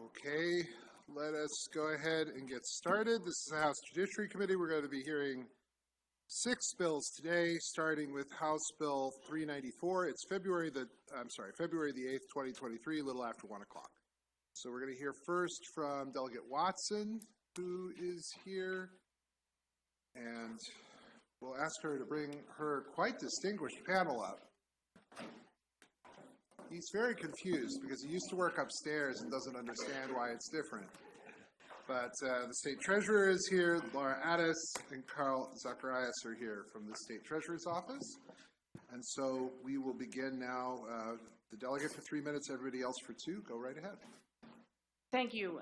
Okay, let us go ahead and get started. This is the House Judiciary Committee. We're going to be hearing 6 bills today, starting with House Bill 394. It's February the 8th, 2023, a little after 1 o'clock. So we're going to hear first from Delegate Watson, who is here, and we'll ask her to bring her quite distinguished panel up. He's very confused because he used to work upstairs and doesn't understand why it's different. But the State Treasurer is here, Laura Addis and Carl Zacharias are here from the State Treasurer's Office. And so we will begin now. The delegate for 3 minutes, everybody else for 2. Go right ahead. Thank you,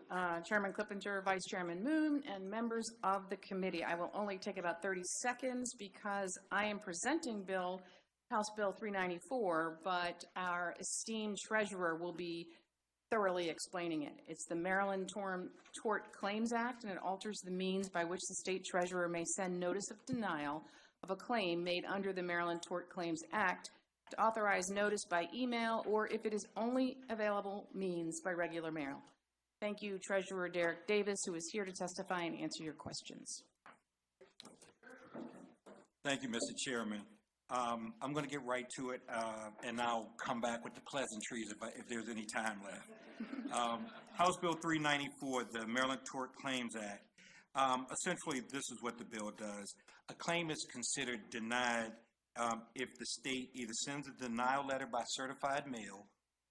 Chairman Clippinger, Vice Chairman Moon, and members of the committee. I will only take about 30 seconds because I am presenting House Bill 394, but our esteemed treasurer will be thoroughly explaining it. It's the Maryland Tort Claims Act, and it alters the means by which the state treasurer may send notice of denial of a claim made under the Maryland Tort Claims Act to authorize notice by email, or if it is only available means by regular mail. Thank you, Treasurer Derek Davis, who is here to testify and answer your questions. Thank you, Mr. Chairman. I'm going to get right to it, and I'll come back with the pleasantries if there's any time left. House Bill 394, the Maryland Tort Claims Act. Essentially, this is what the bill does. A claim is considered denied if the state either sends a denial letter by certified mail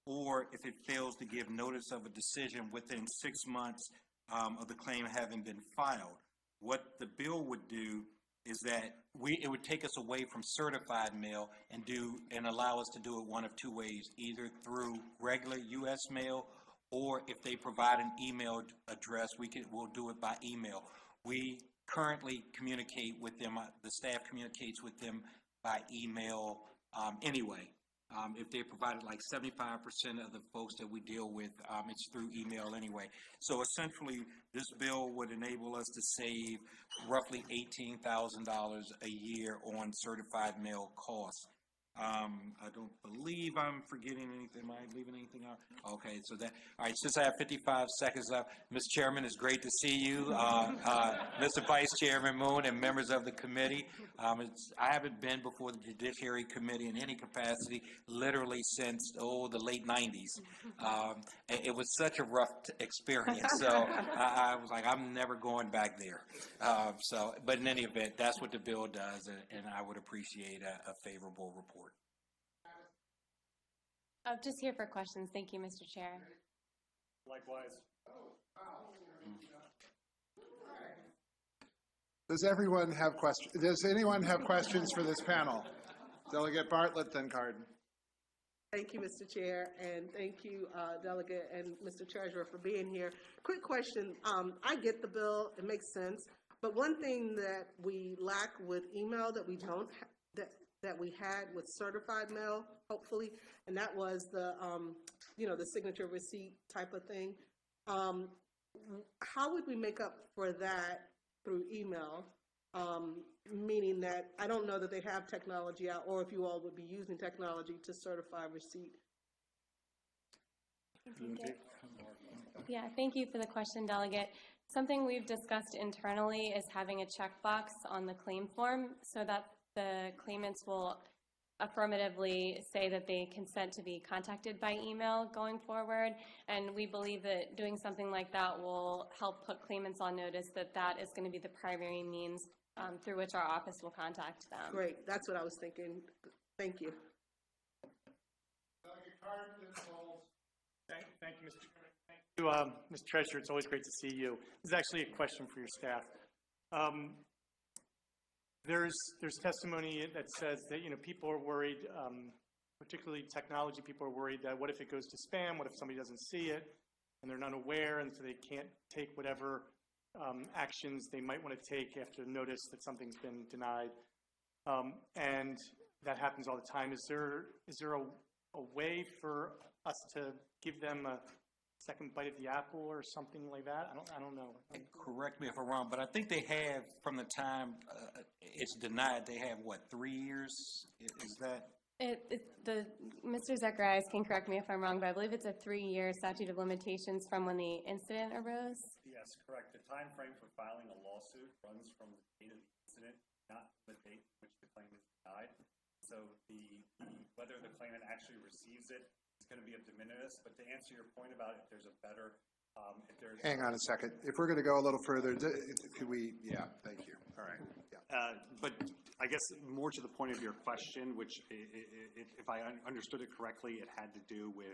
or if it fails to give notice of a decision within 6 months of the claim having been filed. What the bill would do is that it would take us away from certified mail and allow us to do it one of 2 ways, either through regular U.S. mail, or if they provide an email address, we'll do it by email. We currently communicate with them, the staff communicates with them by email anyway. If they provided like 75% of the folks that we deal with, it's through email anyway. So essentially, this bill would enable us to save roughly $18,000 a year on certified mail costs. I don't believe I'm forgetting anything. Am I leaving anything out? Okay, so all right, since I have 55 seconds left, Mr. Chairman, it's great to see you. Mr. Vice Chairman Moon and members of the committee. I haven't been before the Judiciary Committee in any capacity literally since, the late 90s. It was such a rough experience, so I was like, I'm never going back there. But in any event, that's what the bill does, and I would appreciate a favorable report. I'm just here for questions. Thank you, Mr. Chair. Likewise. Does everyone have questions? Does anyone have questions for this panel? Delegate Bartlett, then Cardin. Thank you, Mr. Chair, and thank you, Delegate and Mr. Treasurer, for being here. Quick question. I get the bill. It makes sense. But one thing that we lack with email that we don't that we had with certified mail, hopefully, and that was the, the signature receipt type of thing. How would we make up for that through email? Meaning that I don't know that they have technology out, or if you all would be using technology to certify receipt. Yeah, thank you for the question, Delegate. Something we've discussed internally is having a checkbox on the claim form so that the claimants will affirmatively say that they consent to be contacted by email going forward, and we believe that doing something like that will help put claimants on notice that that is going to be the primary means through which our office will contact them. Great, that's what I was thinking. Thank you. Thank you, Mr. Chairman. Thank you, Mr. Treasurer. It's always great to see you. This is actually a question for your staff. There's testimony that says that people are worried, particularly technology people are worried that what if it goes to spam? What if somebody doesn't see it and they're not aware, and so they can't take whatever actions they might want to take after notice that something's been denied, and that happens all the time. Is there a way for us to give them a second bite at the apple or something like that? I don't know. Correct me if I'm wrong, but I think they have, from the time it's denied, they have, 3 years? Is that? Mr. Zacharias can correct me if I'm wrong, but I believe it's a 3-year statute of limitations from when the incident arose. Yes, correct. The time frame for filing a lawsuit runs from the date of the incident, not the date in which the claim is denied. So whether the claimant actually receives it is going to be of de minimis. But to answer your point about if there's a better, Hang on a second. If we're going to go a little further, could we, yeah, thank you. All right, yeah. But I guess more to the point of your question, which if I understood it correctly, it had to do with,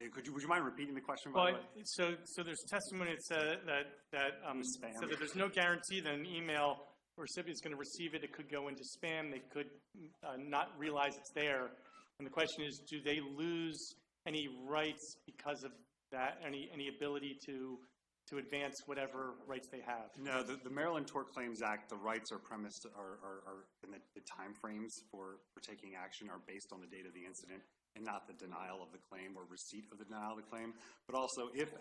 would you mind repeating the question? By the way? So there's testimony that said that Spam. so that there's no guarantee that an email recipient is going to receive it. It could go into spam. They could not realize it's there. And the question is, do they lose any rights because of that? Any ability to advance whatever rights they have? No, the Maryland Tort Claims Act, the rights are premised are in the timeframes for taking action are based on the date of the incident and not the denial of the claim or receipt of the denial of the claim. But also, if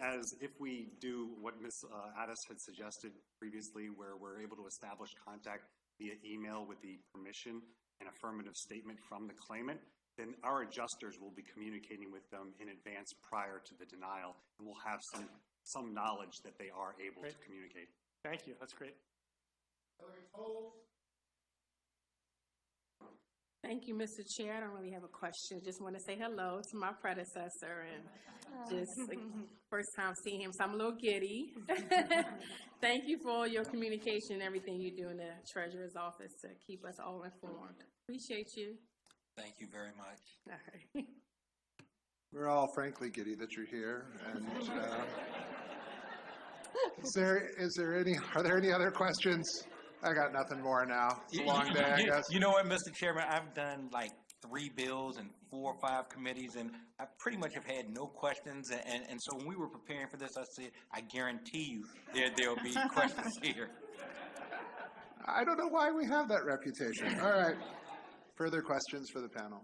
we do what Ms. Addis had suggested previously, where we're able to establish contact via email with the permission and affirmative statement from the claimant, then our adjusters will be communicating with them in advance prior to the denial, and we'll have some knowledge that they are able to communicate. Thank you. That's great. Thank you, Mr. Chair. I don't really have a question. Just want to say hello to my predecessor and just first time seeing him, so I'm a little giddy. Thank you for all your communication and everything you do in the Treasurer's office to keep us all informed. Appreciate you. Thank you very much. All right. We're all frankly giddy that you're here. And are there any other questions? I got nothing more now. It's a long day, I guess. You know what, Mr. Chairman, I've done like 3 bills and 4 or 5 committees, and I pretty much have had no questions. And so when we were preparing for this, I said, I guarantee you there'll be questions here. I don't know why we have that reputation. All right. Further questions for the panel?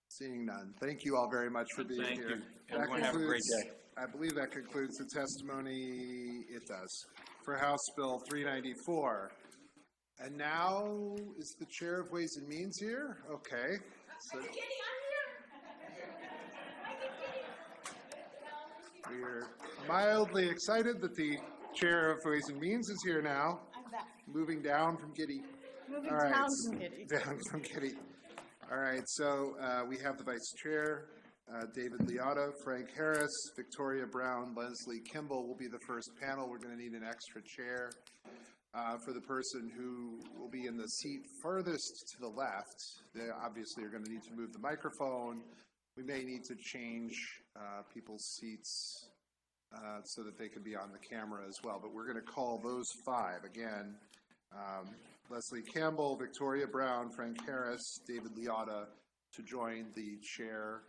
Seeing none. Thank you all very much for being here. You. Everyone have a great day. I believe that concludes the testimony. It does. For House Bill 394. And now, is the Chair of Ways and Means here? Okay. So we're mildly excited that the Chair of Ways and Means is here now. I'm back. Moving down from giddy. Moving All right. down from giddy. Down from giddy. All right, so we have the Vice Chair, David Liotta, Frank Harris, Victoria Brown, Leslie Kimball will be the first panel. We're going to need an extra chair for the person who will be in the seat furthest to the left. They obviously are going to need to move the microphone. We may need to change people's seats so that they can be on the camera as well. But we're going to call those 5 again. Leslie Campbell, Victoria Brown, Frank Harris, David Liotta to join the chair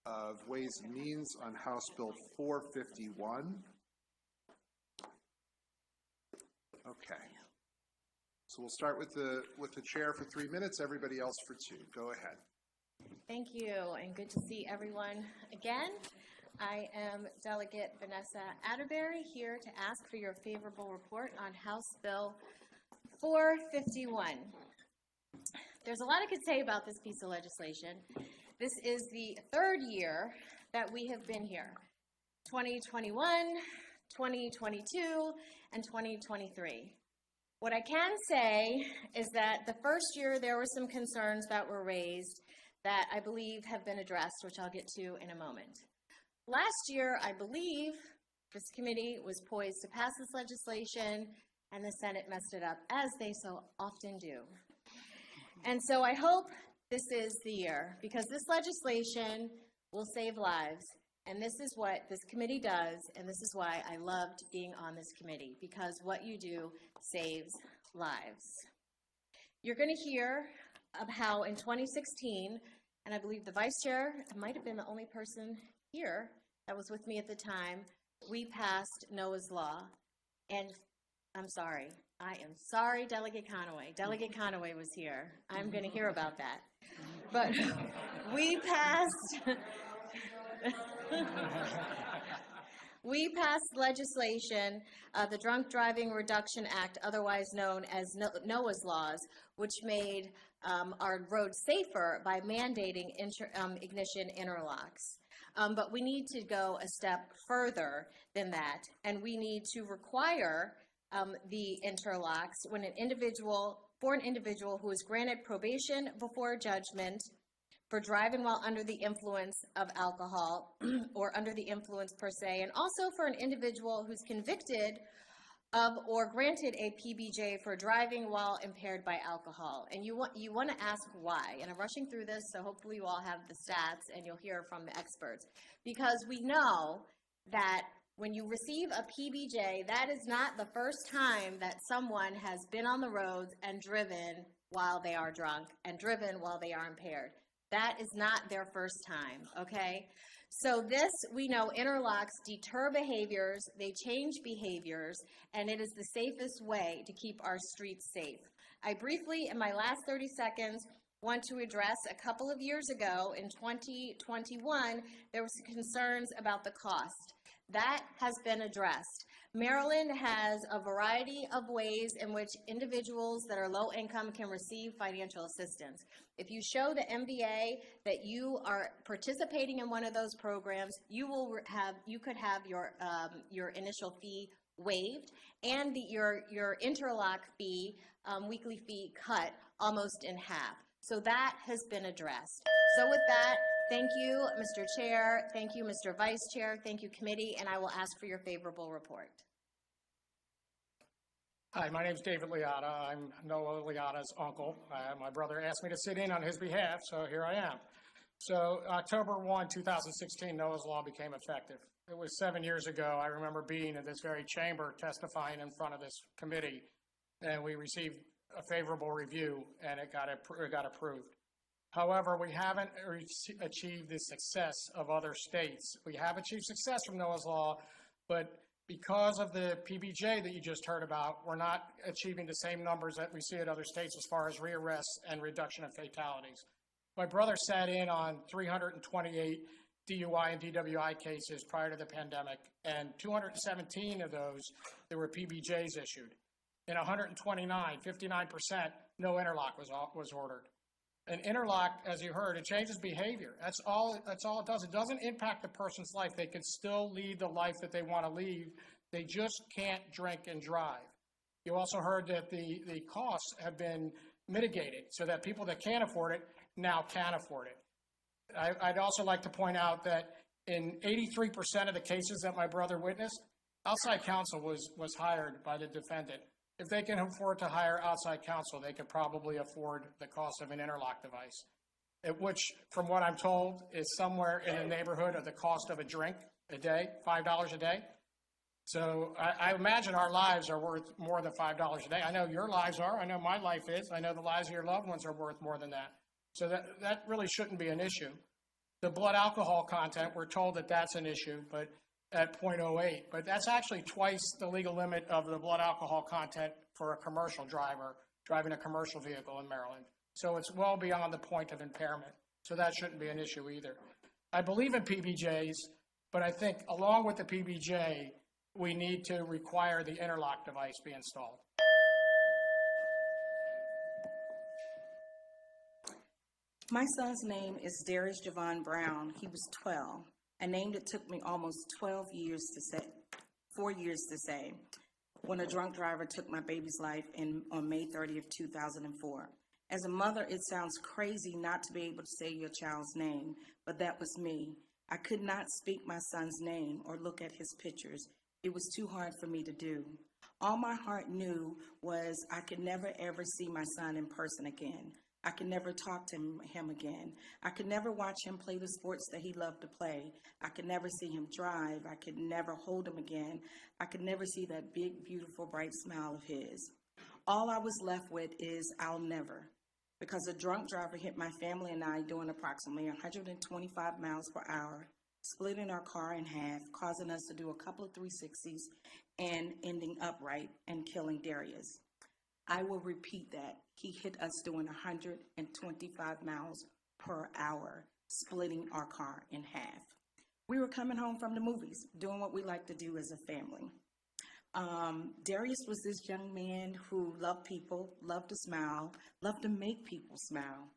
of Ways and Means on House Bill 451. Okay. So we'll start with the chair for 3 minutes, everybody else for 2. Go ahead. Thank you, and good to see everyone again. I am Delegate Vanessa Atterbury, here to ask for your favorable report on House Bill 451. There's a lot I could say about this piece of legislation. This is the 3rd year that we have been here, 2021, 2022, and 2023. What I can say is that the first year there were some concerns that were raised that I believe have been addressed, which I'll get to in a moment. Last year, I believe this committee was poised to pass this legislation, and the Senate messed it up, as they so often do. And so I hope this is the year, because this legislation will save lives, and this is what this committee does, and this is why I loved being on this committee, because what you do saves lives. You're going to hear of how in 2016, and I believe the vice chair might have been the only person here that was with me at the time, we passed Noah's Law. And I'm sorry. I am sorry, Delegate Conaway. Delegate Conaway was here. I'm going to hear about that. But we passed we passed legislation, the Drunk Driving Reduction Act, otherwise known as NOAA's laws, which made our roads safer by mandating ignition interlocks. But we need to go a step further than that, and we need to require the interlocks when for an individual who is granted probation before judgment for driving while under the influence of alcohol or under the influence per se, and also for an individual who's convicted of or granted a PBJ for driving while impaired by alcohol. And you want to ask why. And I'm rushing through this, so hopefully you all have the stats and you'll hear from the experts. Because we know that when you receive a PBJ, that is not the first time that someone has been on the roads and driven while they are drunk and driven while they are impaired. That is not their first time, okay? So this, we know, interlocks deter behaviors, they change behaviors, and it is the safest way to keep our streets safe. I briefly, in my last 30 seconds, want to address a couple of years ago, in 2021, there was concerns about the cost. That has been addressed. Maryland has a variety of ways in which individuals that are low income can receive financial assistance. If you show the MBA that you are participating in one of those programs, you could have your initial fee waived and your interlock fee, weekly fee cut almost in half. So that has been addressed. So with that, thank you, Mr. Chair. Thank you, Mr. Vice Chair. Thank you, committee, and I will ask for your favorable report. Hi, my name's David Liotta. I'm Noah Liotta's uncle. My brother asked me to sit in on his behalf, so here I am. So October 1, 2016, Noah's Law became effective. It was 7 years ago. I remember being in this very chamber testifying in front of this committee, and we received a favorable review, and it got approved. However, we haven't achieved the success of other states. We have achieved success from Noah's Law, but because of the PBJ that you just heard about, we're not achieving the same numbers that we see at other states as far as rearrests and reduction of fatalities. My brother sat in on 328 DUI and DWI cases prior to the pandemic, and 217 of those, there were PBJs issued. In 129, 59%, no interlock was ordered. An interlock, as you heard, it changes behavior. That's all it does. It doesn't impact the person's life. They can still lead the life that they want to lead. They just can't drink and drive. You also heard that the costs have been mitigated so that people that can't afford it now can afford it. I'd also like to point out that in 83% of the cases that my brother witnessed, outside counsel was hired by the defendant. If they can afford to hire outside counsel, they could probably afford the cost of an interlock device, which, from what I'm told, is somewhere in the neighborhood of the cost of a drink a day, $5 a day. So I imagine our lives are worth more than $5 a day. I know your lives are. I know my life is. I know the lives of your loved ones are worth more than that. So that really shouldn't be an issue. The blood alcohol content, we're told that that's an issue, but at 0.08, but that's actually twice the legal limit of the blood alcohol content for a commercial driver driving a commercial vehicle in Maryland. So it's well beyond the point of impairment. So that shouldn't be an issue either. I believe in PBJs, but I think along with the PBJ, we need to require the interlock device be installed. My son's name is Darius Javon Brown. He was 12. A name that took me almost 4 years to say, when a drunk driver took my baby's life on May 30th, 2004. As a mother, it sounds crazy not to be able to say your child's name, but that was me. I could not speak my son's name or look at his pictures. It was too hard for me to do. All my heart knew was I could never ever see my son in person again. I could never talk to him again. I could never watch him play the sports that he loved to play. I could never see him drive. I could never hold him again. I could never see that big, beautiful, bright smile of his. All I was left with is I'll never, because a drunk driver hit my family and I doing approximately 125 miles per hour, splitting our car in half, causing us to do a couple of 360s and ending upright and killing Darius. I will repeat that. He hit us doing 125 miles per hour, splitting our car in half. We were coming home from the movies, doing what we like to do as a family. Darius was this young man who loved people, loved to smile, loved to make people smile.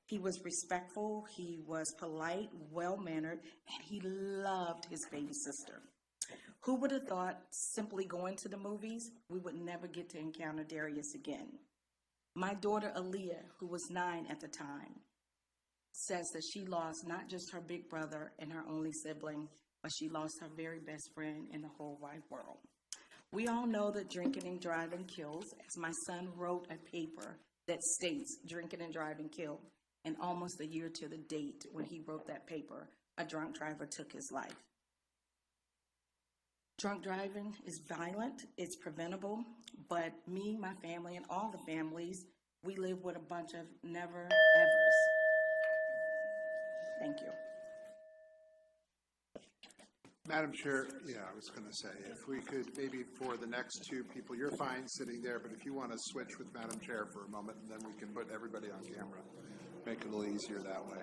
He was respectful, he was polite, well-mannered, and he loved his baby sister. Who would have thought simply going to the movies, we would never get to encounter Darius again? My daughter Aaliyah, who was 9 at the time, says that she lost not just her big brother and her only sibling, but she lost her very best friend in the whole wide world. We all know that drinking and driving kills, as my son wrote a paper that states drinking and driving kill. And almost a year to the date when he wrote that paper, a drunk driver took his life. Drunk driving is violent, it's preventable, but me, my family, and all the families, we live with a bunch of never-evers. Thank you. Madam Chair, yeah, I was going to say, if we could maybe for the next two people, you're fine sitting there, but if you want to switch with Madam Chair for a moment, and then we can put everybody on camera, make it a little easier that way.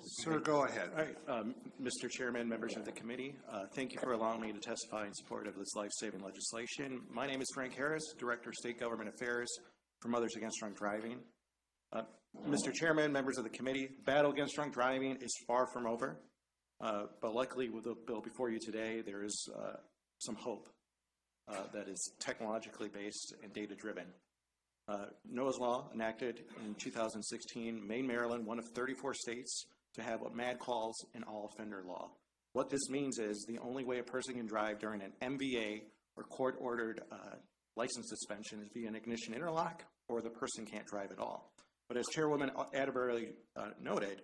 Sir, go ahead. All right, Mr. Chairman, members of the committee, thank you for allowing me to testify in support of this life-saving legislation. My name is Frank Harris, Director of State Government Affairs for Mothers Against Drunk Driving. Mr. Chairman, members of the committee, battle against drunk driving is far from over. But luckily, with the bill before you today, there is some hope that is technologically based and data-driven. Noah's Law, enacted in 2016, made Maryland one of 34 states to have what MAD calls an all-offender law. What this means is the only way a person can drive during an MVA or court-ordered license suspension is via an ignition interlock, or the person can't drive at all. But as Chairwoman Atterbury noted,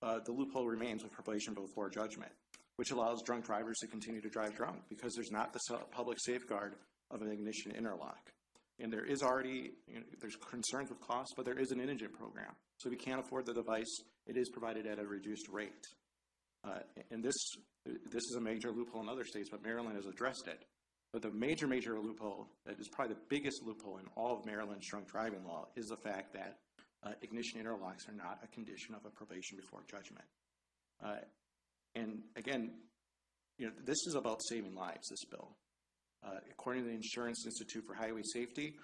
the loophole remains with probation before judgment, which allows drunk drivers to continue to drive drunk because there's not the public safeguard of an ignition interlock. And there is already, there's concerns with cost, but there is an indigent program. So if you can't afford the device, it is provided at a reduced rate. And this is a major loophole in other states, but Maryland has addressed it. But the major loophole, that is probably the biggest loophole in all of Maryland's drunk driving law, is the fact that ignition interlocks are not a condition of a probation before judgment. And again, this is about saving lives, this bill. According to the Insurance Institute for Highway Safety,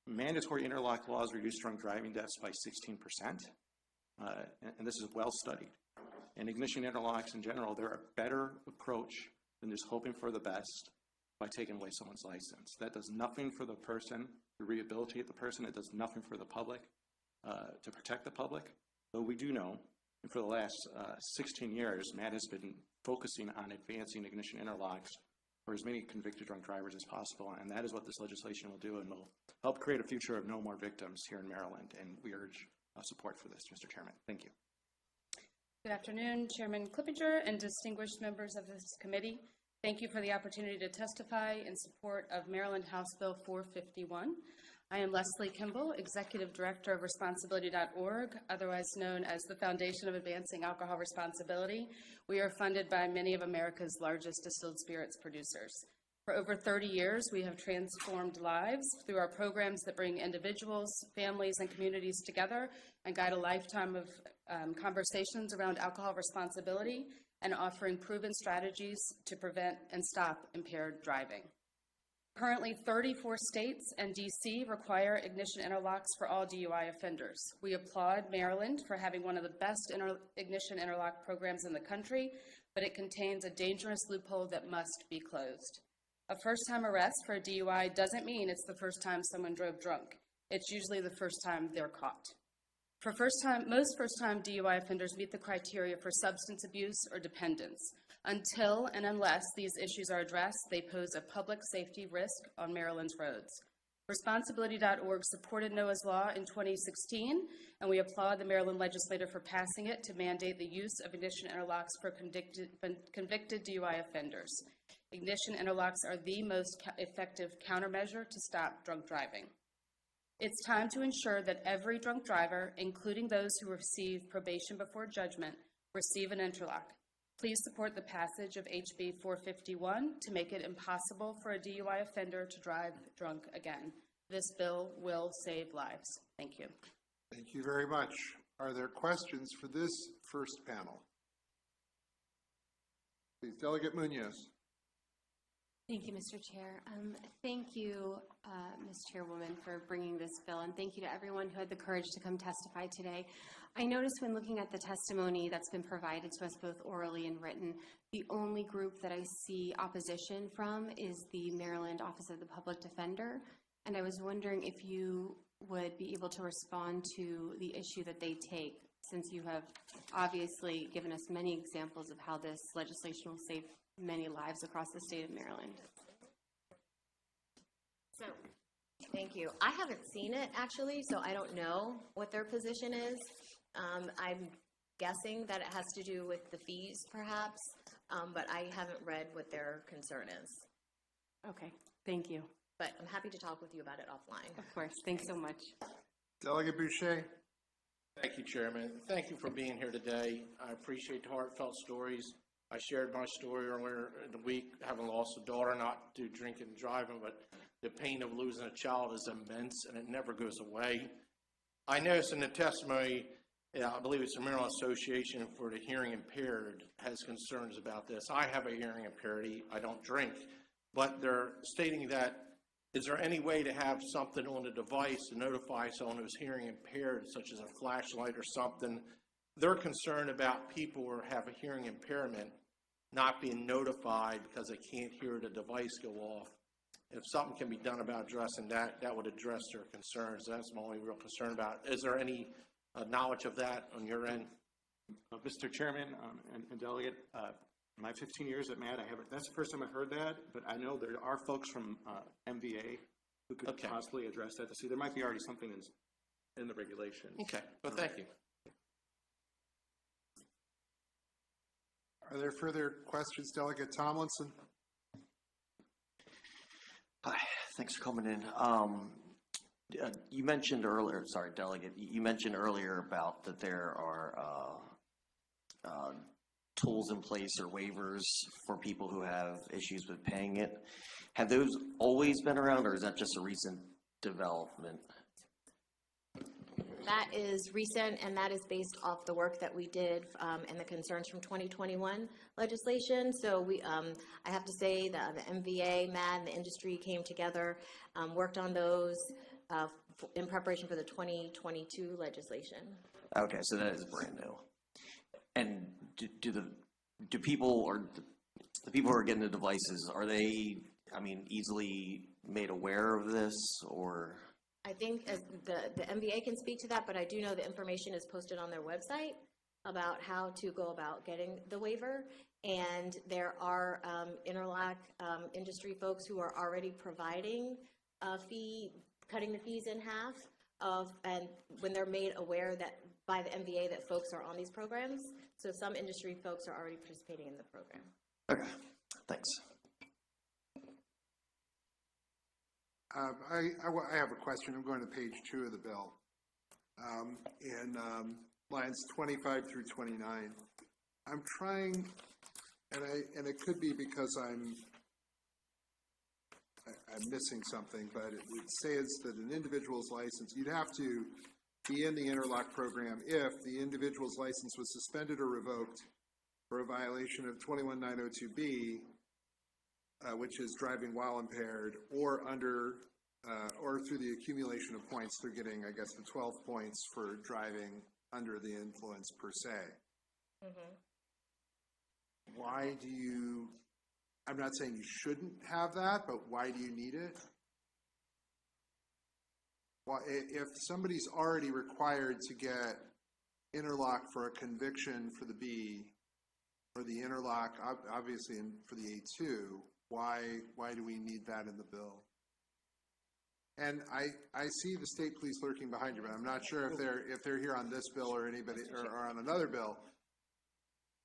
mandatory interlock laws reduce drunk driving deaths by 16%, and this is well studied. And ignition interlocks in general, they're a better approach than just hoping for the best by taking away someone's license. That does nothing for the person to rehabilitate the person. It does nothing for the public, to protect the public. Though we do know, and for the last 16 years, MAD has been focusing on advancing ignition interlocks for as many convicted drunk drivers as possible, and that is what this legislation will do, and will help create a future of no more victims here in Maryland, and we urge support for this, Mr. Chairman. Thank you. Good afternoon, Chairman Clippinger and distinguished members of this committee. Thank you for the opportunity to testify in support of Maryland House Bill 451. I am Leslie Kimball, Executive Director of Responsibility.org, otherwise known as the Foundation of Advancing Alcohol Responsibility. We are funded by many of America's largest distilled spirits producers. For over 30 years, we have transformed lives through our programs that bring individuals, families, and communities together and guide a lifetime of conversations around alcohol responsibility and offering proven strategies to prevent and stop impaired driving. Currently, 34 states and DC require ignition interlocks for all DUI offenders. We applaud Maryland for having one of the best ignition interlock programs in the country, but it contains a dangerous loophole that must be closed. A first-time arrest for a DUI doesn't mean it's the first time someone drove drunk. It's usually the first time they're caught. For most first-time DUI offenders meet the criteria for substance abuse or dependence. Until and unless these issues are addressed, they pose a public safety risk on Maryland's roads. Responsibility.org supported Noah's Law in 2016, and we applaud the Maryland legislature for passing it to mandate the use of ignition interlocks for convicted DUI offenders. Ignition interlocks are the most effective countermeasure to stop drunk driving. It's time to ensure that every drunk driver, including those who receive probation before judgment, receive an interlock. Please support the passage of HB 451 to make it impossible for a DUI offender to drive drunk again. This bill will save lives. Thank you. Thank you very much. Are there questions for this first panel? please. Delegate Munoz. Thank you, Mr. Chair. Thank you, Ms. Chairwoman, for bringing this bill, and thank you to everyone who had the courage to come testify today. I noticed when looking at the testimony that's been provided to us both orally and written, the only group that I see opposition from is the Maryland Office of the Public Defender, and I was wondering if you would be able to respond to the issue that they take, since you have obviously given us many examples of how this legislation will save many lives across the state of Maryland. So, thank you. I haven't seen it, actually, so I don't know what their position is. I'm guessing that it has to do with the fees, perhaps, but I haven't read what their concern is. Okay, thank you. But I'm happy to talk with you about it offline. Of course, thanks so much. Delegate Boucher. Thank you, Chairman. Thank you for being here today. I appreciate the heartfelt stories. I shared my story earlier in the week, having lost a daughter, not to drinking and driving, but the pain of losing a child is immense, and it never goes away. I noticed in the testimony, I believe it's the Maryland Association for the Hearing Impaired has concerns about this. I have a hearing impairment. I don't drink. But they're stating that, is there any way to have something on the device to notify someone who's hearing impaired, such as a flashlight or something? They're concerned about people who have a hearing impairment not being notified because they can't hear the device go off. If something can be done about addressing that, that would address their concerns. That's my only real concern about it. Is there any knowledge of that on your end? Mr. Chairman and Delegate, my 15 years at MAD, that's the first time I've heard that, but I know there are folks from MVA who could possibly address that to see. There might be already something in the regulations. Okay, well, thank you. Are there further questions? Delegate Tomlinson. Hi, thanks for coming in. You mentioned earlier, sorry, Delegate, you mentioned earlier about that there are tools in place or waivers for people who have issues with paying it. Have those always been around, or is that just a recent development? That is recent, and that is based off the work that we did and the concerns from 2021 legislation. So I have to say that the MVA, MAD, and the industry came together, worked on those in preparation for the 2022 legislation. Okay, so that is brand new. And do people, or the people who are getting the devices, are they, I mean, easily made aware of this, or? I think as the MVA can speak to that, but I do know the information is posted on their website about how to go about getting the waiver. And there are interlock industry folks who are already providing a fee, cutting the fees in half and when they're made aware that by the MVA that folks are on these programs. So some industry folks are already participating in the program. Okay, thanks. I have a question. I'm going to page 2 of the bill. In lines 25 through 29. I'm trying, and it could be because I'm missing something, but it says that an individual's license, you'd have to be in the interlock program if the individual's license was suspended or revoked for a violation of 21902B, which is driving while impaired, or or through the accumulation of points, they're getting, I guess, the 12 points for driving under the influence per se. Mm-hmm. Why do you, I'm not saying you shouldn't have that, but why do you need it? Well, if somebody's already required to get interlock for a conviction for the B, or the interlock, obviously, for the A2, why do we need that in the bill? And I see the state police lurking behind you, but I'm not sure if they're here on this bill or anybody or on another bill.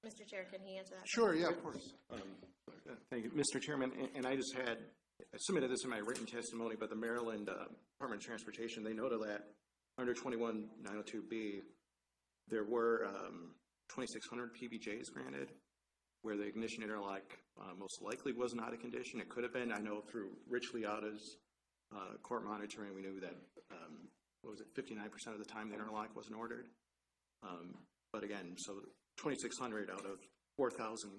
Mr. Chair, can he answer that? Sure, yeah, of course. Thank you, Mr. Chairman. And I submitted this in my written testimony, but the Maryland Department of Transportation, they noted that under 21902B, there were 2,600 PBJs granted, where the ignition interlock most likely was not a condition. It could have been. I know through Rich Liotta's court monitoring, we knew that, 59% of the time the interlock wasn't ordered. But again, so 2,600 out of 4,000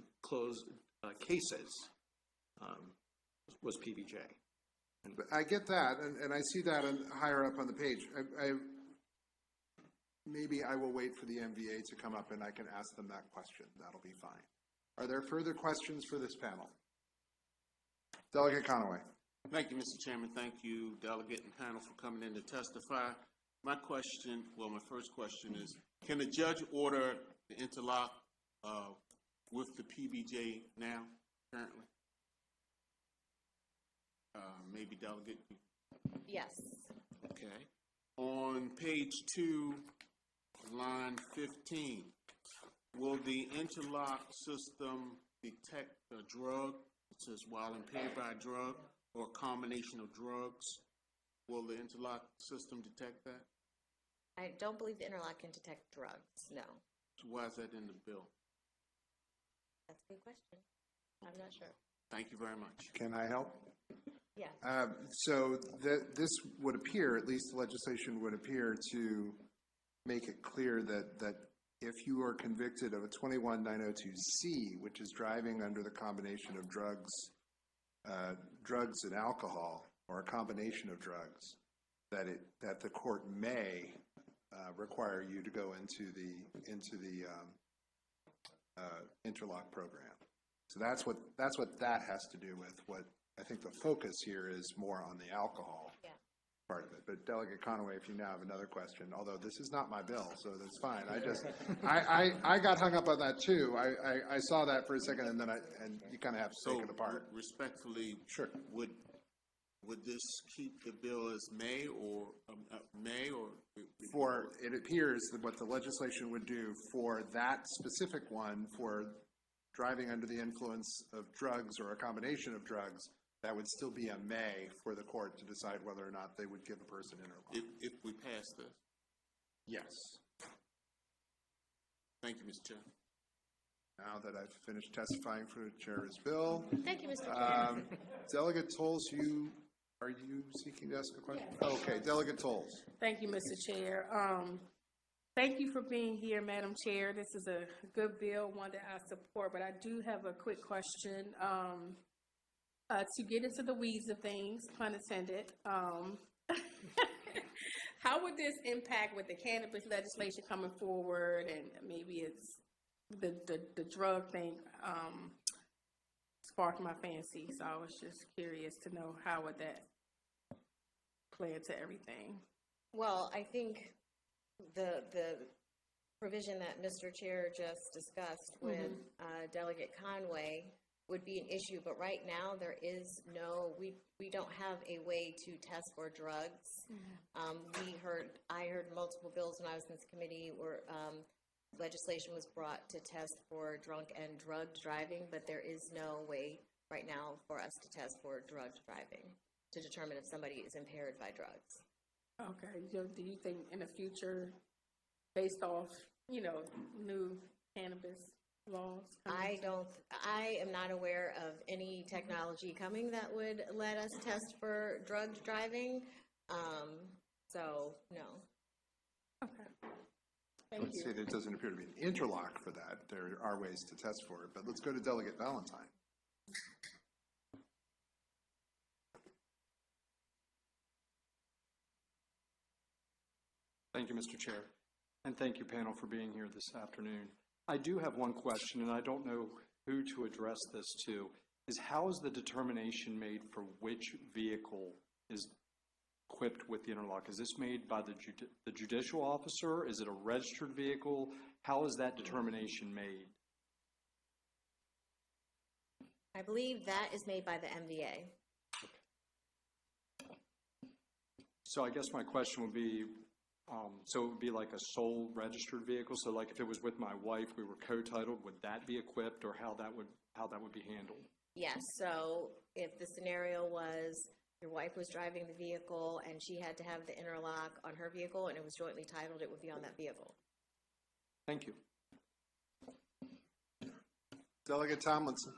cases was PBJ. But I get that, and I see that higher up on the page. Maybe I will wait for the MVA to come up and I can ask them that question. That'll be fine. Are there further questions for this panel? Delegate Conaway. Thank you, Mr. Chairman. Thank you, delegate and panel, for coming in to testify. My question, well, my first question is, can a judge order the interlock with the PBJ now, currently? Maybe delegate? Yes. Okay. On page 2, line 15, will the interlock system detect a drug? It says while impaired by a drug or a combination of drugs. Will the interlock system detect that? I don't believe the interlock can detect drugs, no. So why is that in the bill? That's a good question. I'm not sure. Thank you very much. Can I help? Yeah. So this would appear, at least the legislation would appear to make it clear that if you are convicted of a 21902C, which is driving under the combination of drugs and alcohol, or a combination of drugs, that the court may require you to go into the interlock program. So that's what that has to do with. What I think the focus here is more on the alcohol part of it. But Delegate Conaway, if you now have another question, although this is not my bill, so that's fine. I got hung up on that too. I saw that for a second, and then you kind of have to take it apart. Respectfully, sure. Would this keep the bill as May or? For it appears that what the legislation would do for that specific one, for driving under the influence of drugs or a combination of drugs, that would still be a May for the court to decide whether or not they would give a person interlock. If we pass this? Yes. Thank you, Mr. Chair. Now that I've finished testifying for the chair's bill. Thank you, Mr. Chair. Delegate Tolles, are you seeking to ask a question? Yes. Okay, Delegate Tolles. Thank you, Mr. Chair. Thank you for being here, Madam Chair. This is a good bill, one that I support, but I do have a quick question. To get into the weeds of things, pun intended, how would this impact with the cannabis legislation coming forward, and maybe it's the drug thing sparked my fancy, so I was just curious to know how would that play into everything. Well, I think the provision that Mr. Chair just discussed with Delegate Conway would be an issue, but right now there is we don't have a way to test for drugs. I heard multiple bills when I was in this committee where legislation was brought to test for drunk and drugged driving, but there is no way right now for us to test for drugged driving to determine if somebody is impaired by drugs. Okay, do you think in the future, based off, new cannabis laws? I am not aware of any technology coming that would let us test for drugged driving, so no. Okay. Thank Let's you. see, there doesn't appear to be an interlock for that. There are ways to test for it, but let's go to Delegate Valentine. Thank you, Mr. Chair, and thank you, panel, for being here this afternoon. I do have one question, and I don't know who to address this to, is how is the determination made for which vehicle is equipped with the interlock? Is this made by the judicial officer? Is it a registered vehicle? How is that determination made? I believe that is made by the MVA. So I guess my question would be, so it would be like a sole registered vehicle? So like if it was with my wife, we were co-titled, would that be equipped, or how that would be handled? Yes, so if the scenario was your wife was driving the vehicle and she had to have the interlock on her vehicle and it was jointly titled, it would be on that vehicle. Thank you. Delegate Tomlinson.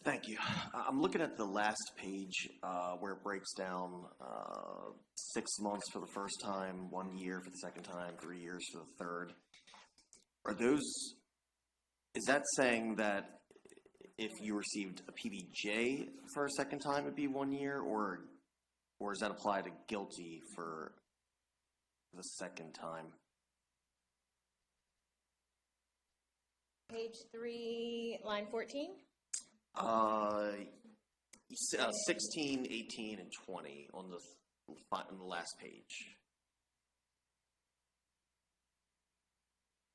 Thank you. I'm looking at the last page where it breaks down 6 months for the first time, 1 year for the second time, 3 years for the third. Are those is that saying that if you received a PBJ for a second time, it'd be 1 year, or does that apply to guilty for the second time? Page 3, line 14. 16, 18, and 20 on the last page.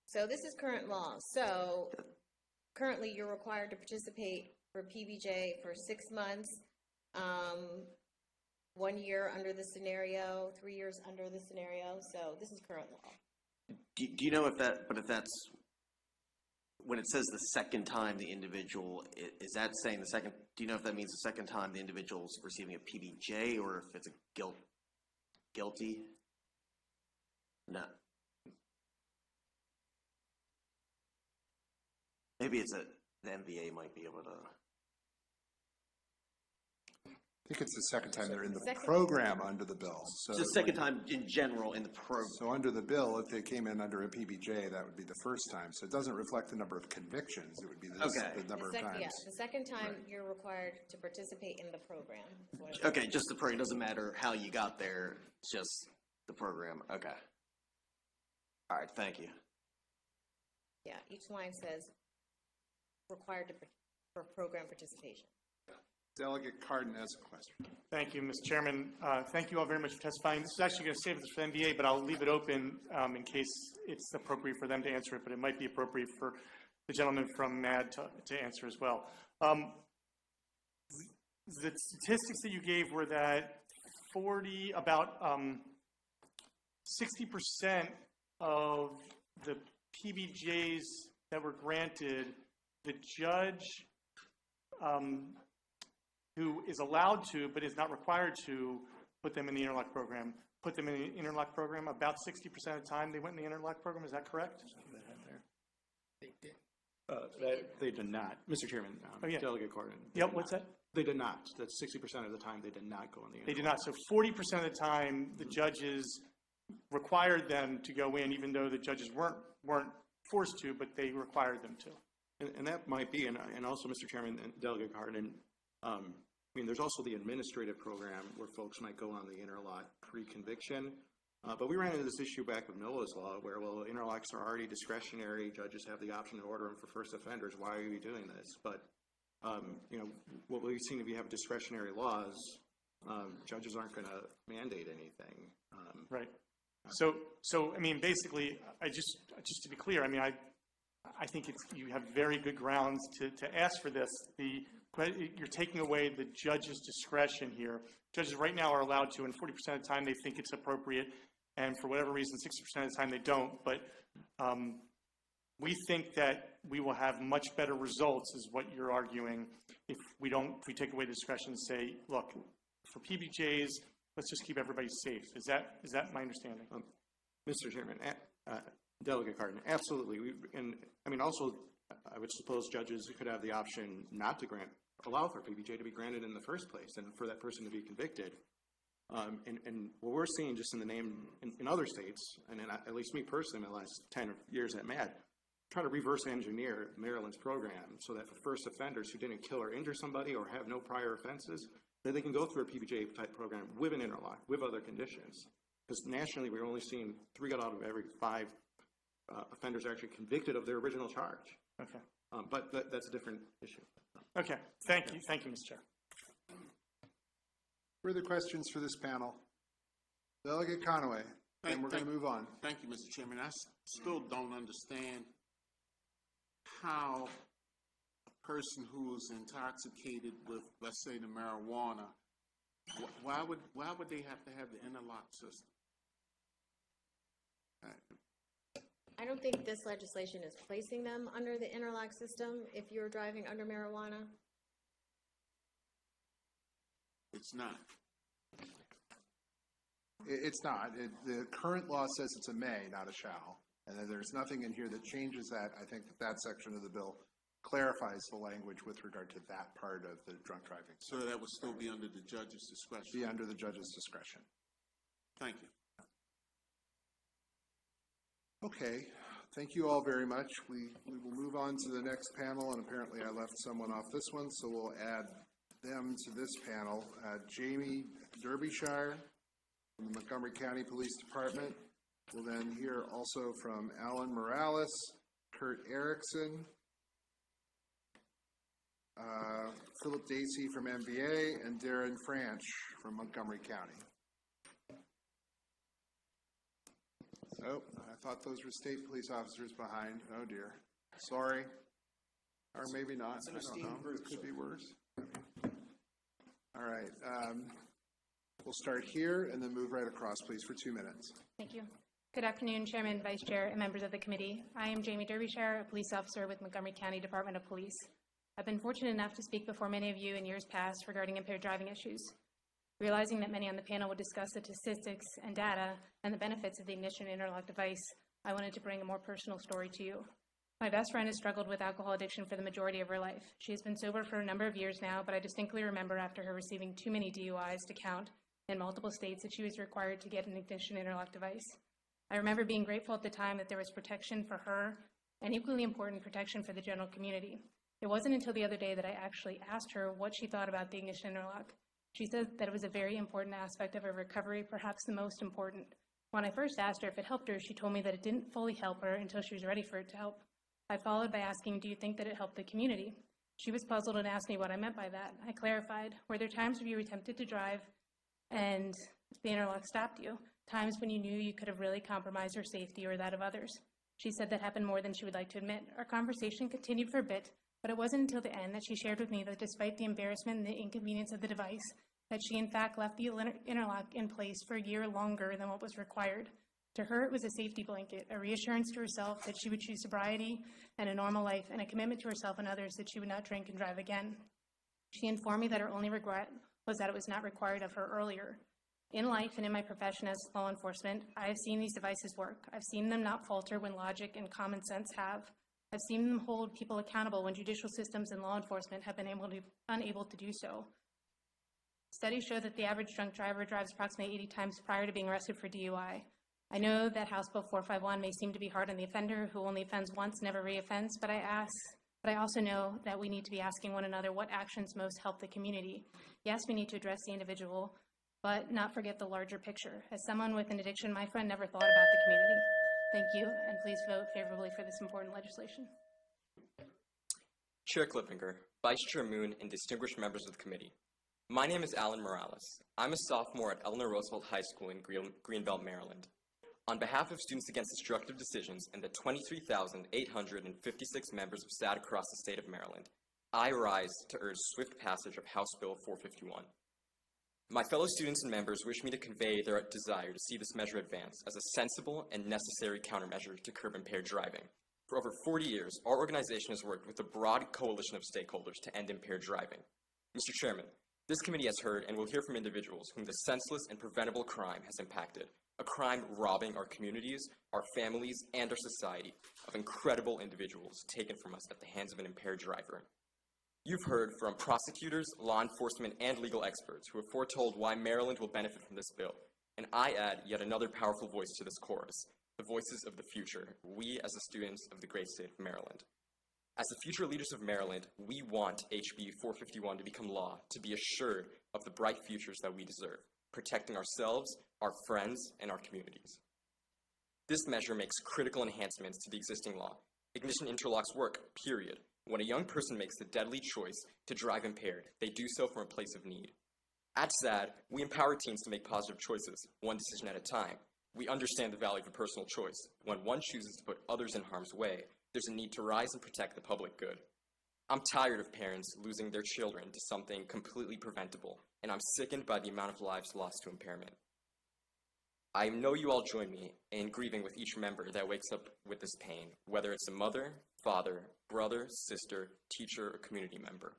So this is current law. So currently, you're required to participate for PBJ for 6 months, 1 year under the scenario, 3 years under the scenario. So this is current law. Do you know if that's, when it says the second time the individual, is that saying the second, do you know if that means the second time the individual's receiving a PBJ, or if it's a guilty? No. Maybe it's the MVA might be able to. I think it's the second time they're in the program under the bill. So It's the second time in general in the program. So under the bill, if they came in under a PBJ, that would be the first time. So it doesn't reflect the number of convictions. It would be the number of times. Yeah, the second time Right. you're required to participate in the program. Okay, just the program. It doesn't matter how you got there, it's just the program. Okay. All right, thank you. Yeah, each line says required for program participation. Delegate Cardin has a question. Thank you, Mr. Chairman. Thank you all very much for testifying. This is actually going to save this for the NBA, but I'll leave it open in case it's appropriate for them to answer it, but it might be appropriate for the gentleman from MAD to answer as well. The statistics that you gave were that about 60% of the PBJs that were granted, the judge who is allowed to, but is not required to, put them in the interlock program. Put them in the interlock program about 60% of the time they went in the interlock program. Is that correct? They did not. Mr. Chairman, Delegate Cardin. Yep, what's that? They did not. That's 60% of the time they did not go in the. They did not. So 40% of the time, the judges required them to go in, even though the judges weren't forced to, but they required them to. And that might be, and also, Mr. Chairman and Delegate Cardin, I mean, there's also the administrative program where folks might go on the interlock pre-conviction. But we ran into this issue back with Noah's Law where, well, interlocks are already discretionary. Judges have the option to order them for first offenders. Why are you doing this? But, you know, what we've seen, if you have discretionary laws, judges aren't going to mandate anything. Right. So I mean, basically, just to be clear, I mean, I think you have very good grounds to ask for this. You're taking away the judge's discretion here. Judges right now are allowed to, and 40% of the time they think it's appropriate, and for whatever reason, 60% of the time they don't. But we think that we will have much better results, is what you're arguing, if we take away the discretion and say, look, for PBJs, let's just keep everybody safe. Is that my understanding? Mr. Chairman, Delegate Cardin, absolutely. And I mean, also, I would suppose judges could have the option not to allow for PBJ to be granted in the first place and for that person to be convicted. And what we're seeing just in the name in other states, and at least me personally in the last 10 years at MAD, try to reverse engineer Maryland's program so that for first offenders who didn't kill or injure somebody or have no prior offenses, that they can go through a PBJ type program with an interlock, with other conditions. Because nationally, we're only seeing 3 out of every 5 offenders are actually convicted of their original charge. Okay. But that's a different issue. Okay. Thank you, Mr. Chair. Further questions for this panel? Delegate Conaway, and we're going to move on. Thank you, Mr. Chairman. I still don't understand how a person who is intoxicated with, let's say, the marijuana, why would they have to have the interlock system? I don't think this legislation is placing them under the interlock system if you're driving under marijuana. It's not. It's not. The current law says it's a may, not a shall. And then there's nothing in here that changes that. I think that section of the bill clarifies the language with regard to that part of the drunk driving. So that would still be under the judge's discretion? Be under the judge's discretion. Thank you. Okay. Thank you all very much. We will move on to the next panel, and apparently I left someone off this one, so we'll add them to this panel. Jamie Derbyshire from the Montgomery County Police Department. We'll then hear also from Alan Morales, Kurt Erickson, Philip Dacey from MVA, and Darren Franch from Montgomery County. Oh, I thought those were state police officers behind. Oh dear. Sorry. Or maybe not. I don't know. It could be worse. All right. We'll start here and then move right across, please, for 2 minutes. Thank you. Good afternoon, Chairman, Vice Chair, and members of the committee. I am Jamie Derbyshire, a police officer with Montgomery County Department of Police. I've been fortunate enough to speak before many of you in years past regarding impaired driving issues. Realizing that many on the panel would discuss the statistics and data and the benefits of the ignition interlock device, I wanted to bring a more personal story to you. My best friend has struggled with alcohol addiction for the majority of her life. She has been sober for a number of years now, but I distinctly remember after her receiving too many DUIs to count in multiple states that she was required to get an ignition interlock device. I remember being grateful at the time that there was protection for her and equally important protection for the general community. It wasn't until the other day that I actually asked her what she thought about the ignition interlock. She said that it was a very important aspect of her recovery, perhaps the most important. When I first asked her if it helped her, she told me that it didn't fully help her until she was ready for it to help. I followed by asking, do you think that it helped the community? She was puzzled and asked me what I meant by that. I clarified, were there times where you were tempted to drive and the interlock stopped you? Times when you knew you could have really compromised your safety or that of others? She said that happened more than she would like to admit. Our conversation continued for a bit, but it wasn't until the end that she shared with me that despite the embarrassment and the inconvenience of the device, that she in fact left the interlock in place for a year longer than what was required. To her, it was a safety blanket, a reassurance to herself that she would choose sobriety and a normal life, and a commitment to herself and others that she would not drink and drive again. She informed me that her only regret was that it was not required of her earlier. In life and in my profession as law enforcement, I have seen these devices work. I've seen them not falter when logic and common sense have. I've seen them hold people accountable when judicial systems and law enforcement have been unable to do so. Studies show that the average drunk driver drives approximately 80 times prior to being arrested for DUI. I know that House Bill 451 may seem to be hard on the offender who only offends once, never reoffends, but I also know that we need to be asking one another what actions most help the community. Yes, we need to address the individual, but not forget the larger picture. As someone with an addiction, my friend never thought about the community. Thank you, and please vote favorably for this important legislation. Chair Clippinger, Vice Chair Moon, and distinguished members of the committee. My name is Alan Morales. I'm a sophomore at Eleanor Roosevelt High School in Greenbelt, Maryland. On behalf of Students Against Destructive Decisions and the 23,856 members of SAD across the state of Maryland, I rise to urge swift passage of House Bill 451. My fellow students and members wish me to convey their desire to see this measure advance as a sensible and necessary countermeasure to curb impaired driving. For over 40 years, our organization has worked with a broad coalition of stakeholders to end impaired driving. Mr. Chairman, this committee has heard and will hear from individuals whom the senseless and preventable crime has impacted, a crime robbing our communities, our families, and our society of incredible individuals taken from us at the hands of an impaired driver. You've heard from prosecutors, law enforcement, and legal experts who have foretold why Maryland will benefit from this bill, and I add yet another powerful voice to this chorus, the voices of the future, we as the students of the great state of Maryland. As the future leaders of Maryland, we want HB 451 to become law, to be assured of the bright futures that we deserve, protecting ourselves, our friends, and our communities. This measure makes critical enhancements to the existing law. Ignition interlocks work, period. When a young person makes the deadly choice to drive impaired, they do so from a place of need. At SAD, we empower teens to make positive choices, one decision at a time. We understand the value of a personal choice. When one chooses to put others in harm's way, there's a need to rise and protect the public good. I'm tired of parents losing their children to something completely preventable, and I'm sickened by the amount of lives lost to impairment. I know you all join me in grieving with each member that wakes up with this pain, whether it's a mother, father, brother, sister, teacher, or community member.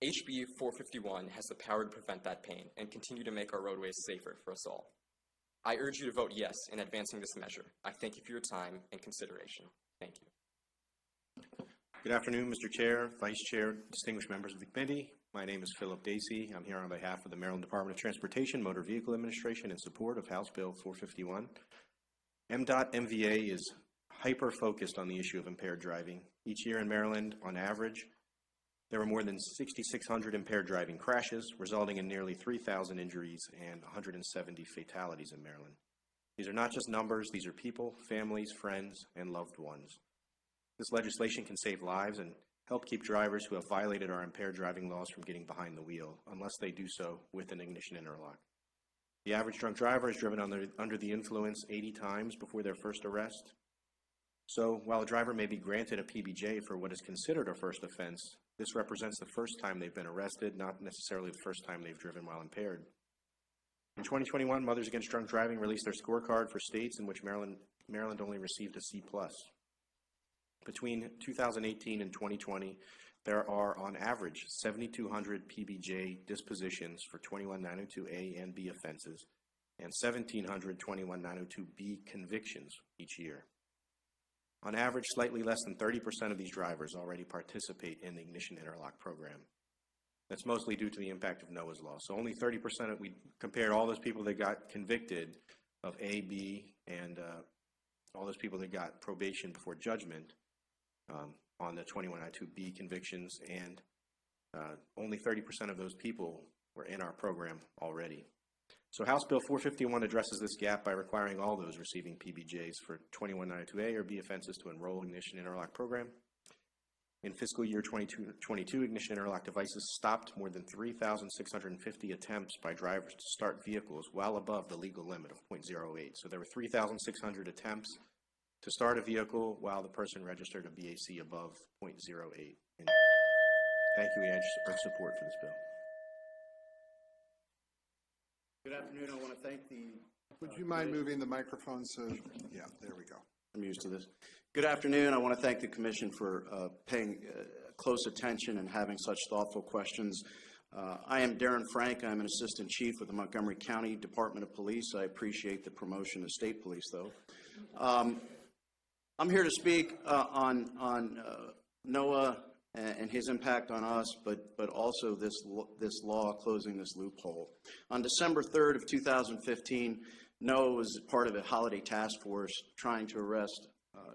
HB 451 has the power to prevent that pain and continue to make our roadways safer for us all. I urge you to vote yes in advancing this measure. I thank you for your time and consideration. Thank you. Good afternoon, Mr. Chair, Vice Chair, distinguished members of the committee. My name is Philip Dacey. I'm here on behalf of the Maryland Department of Transportation Motor Vehicle Administration in support of House Bill 451. MDOT MVA is hyper-focused on the issue of impaired driving. Each year in Maryland, on average, there were more than 6,600 impaired driving crashes, resulting in nearly 3,000 injuries and 170 fatalities in Maryland. These are not just numbers, these are people, families, friends, and loved ones. This legislation can save lives and help keep drivers who have violated our impaired driving laws from getting behind the wheel, unless they do so with an ignition interlock. The average drunk driver is driven under the influence 80 times before their first arrest. So while a driver may be granted a PBJ for what is considered a first offense, this represents the first time they've been arrested, not necessarily the first time they've driven while impaired. In 2021, Mothers Against Drunk Driving released their scorecard for states in which Maryland only received a C+. Between 2018 and 2020, there are, on average, 7,200 PBJ dispositions for 21902A and B offenses, and 1,700 21902B convictions each year. On average, slightly less than 30% of these drivers already participate in the ignition interlock program. That's mostly due to the impact of Noah's Law. So only 30%, we compared all those people that got convicted of A, B, and all those people that got probation before judgment on the 21902B convictions, and only 30% of those people were in our program already. So House Bill 451 addresses this gap by requiring all those receiving PBJs for 21902A or B offenses to enroll in ignition interlock program. In fiscal year 2022, ignition interlock devices stopped more than 3,650 attempts by drivers to start vehicles well above the legal limit of 0.08. So there were 3,600 attempts to start a vehicle while the person registered a BAC above 0.08. And thank you. We urge support for this bill. Good afternoon. I want to thank the... Would you mind moving the microphone so, yeah, there we go. I'm used to this. Good afternoon. I want to thank the Commission for paying close attention and having such thoughtful questions. I am Darren Frank. I'm an Assistant Chief with the Montgomery County Department of Police. I appreciate the promotion to State Police, though. I'm here to speak on Noah and his impact on us, but also this law closing this loophole. On December 3rd of 2015, Noah was part of a holiday task force trying to arrest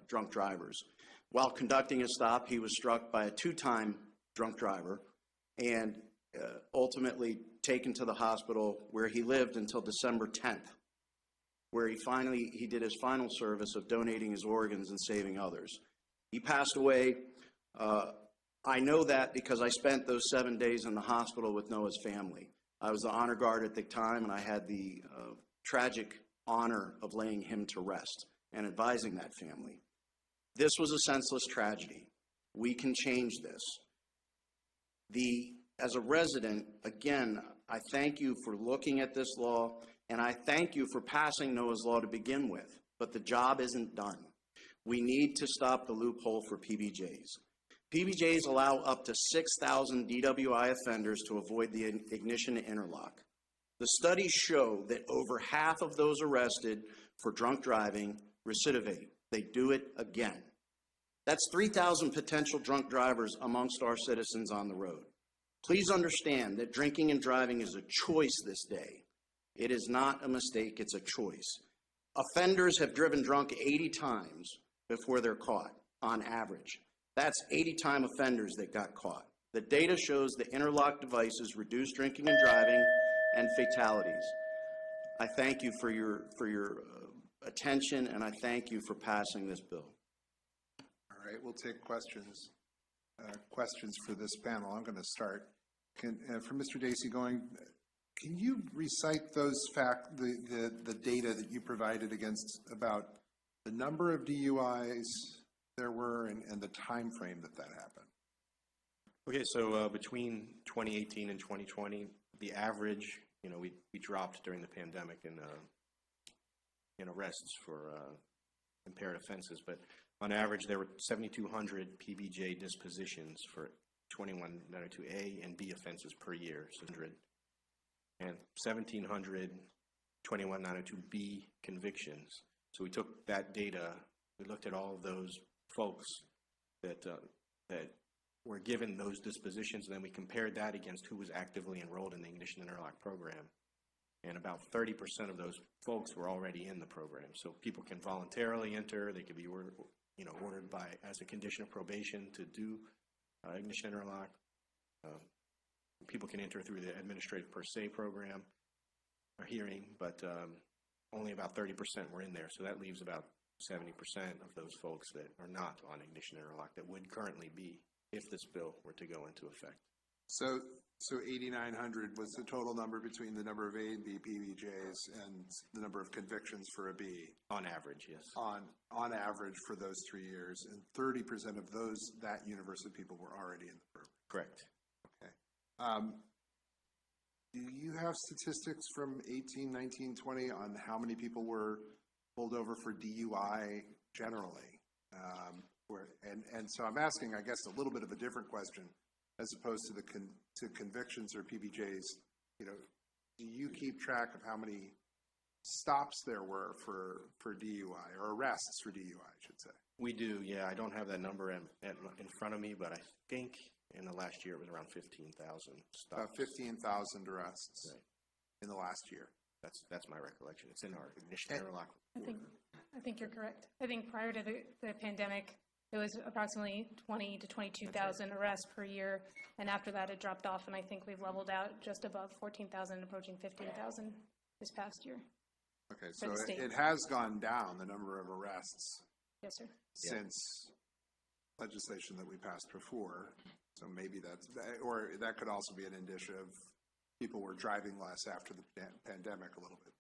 drunk drivers. While conducting a stop, he was struck by a two-time drunk driver and ultimately taken to the hospital where he lived until December 10th, where he did his final service of donating his organs and saving others. He passed away. I know that because I spent those 7 days in the hospital with Noah's family. I was the honor guard at the time, and I had the tragic honor of laying him to rest and advising that family. This was a senseless tragedy. We can change this. As a resident, again, I thank you for looking at this law, and I thank you for passing Noah's Law to begin with, but the job isn't done. We need to stop the loophole for PBJs. PBJs allow up to 6,000 DWI offenders to avoid the ignition interlock. The studies show that over half of those arrested for drunk driving recidivate. They do it again. That's 3,000 potential drunk drivers amongst our citizens on the road. Please understand that drinking and driving is a choice this day. It is not a mistake, it's a choice. Offenders have driven drunk 80 times before they're caught, on average. That's 80-time offenders that got caught. The data shows the interlock devices reduce drinking and driving and fatalities. I thank you for your attention, and I thank you for passing this bill. All right, we'll take questions for this panel. I'm going to start. For Mr. Dacey, can you recite the data that you provided about the number of DUIs there were and the time frame that happened? Okay, so between 2018 and 2020, the average, we dropped during the pandemic in arrests for impaired offenses, but on average there were 7,200 PBJ dispositions for 21902A and B offenses per year, and 1,700 21902B convictions. So we took that data, we looked at all of those folks that were given those dispositions, and then we compared that against who was actively enrolled in the ignition interlock program. And about 30% of those folks were already in the program. So people can voluntarily enter, they could be ordered by, as a condition of probation to do ignition interlock. People can enter through the administrative per se program or hearing, but only about 30% were in there. So that leaves about 70% of those folks that are not on ignition interlock that would currently be if this bill were to go into effect. So 8,900 was the total number between the number of A and B PBJs and the number of convictions for a B? On average, yes. On average for those 3 years, and 30% of that universe of people were already in the program? Correct. Okay. Do you have statistics from 18, 19, 20 on how many people were pulled over for DUI generally? And so I'm asking, I guess, a little bit of a different question as opposed to to convictions or PBJs. You know, do you keep track of how many stops there were for DUI or arrests for DUI, I should say? We do, yeah. I don't have that number in front of me, but I think in the last year it was around 15,000 stops. About 15,000 arrests in the last year. That's my recollection. It's in our ignition interlock. I think you're correct. I think prior to the pandemic, it was approximately 20 to 22,000 arrests per year, and after that it dropped off, and I think we've leveled out just above 14,000, approaching 15,000 this past year. Okay, so it has gone down, the number of arrests. Yes, sir. Since legislation that we passed before. So maybe or that could also be an indicia of people were driving less after the pandemic a little bit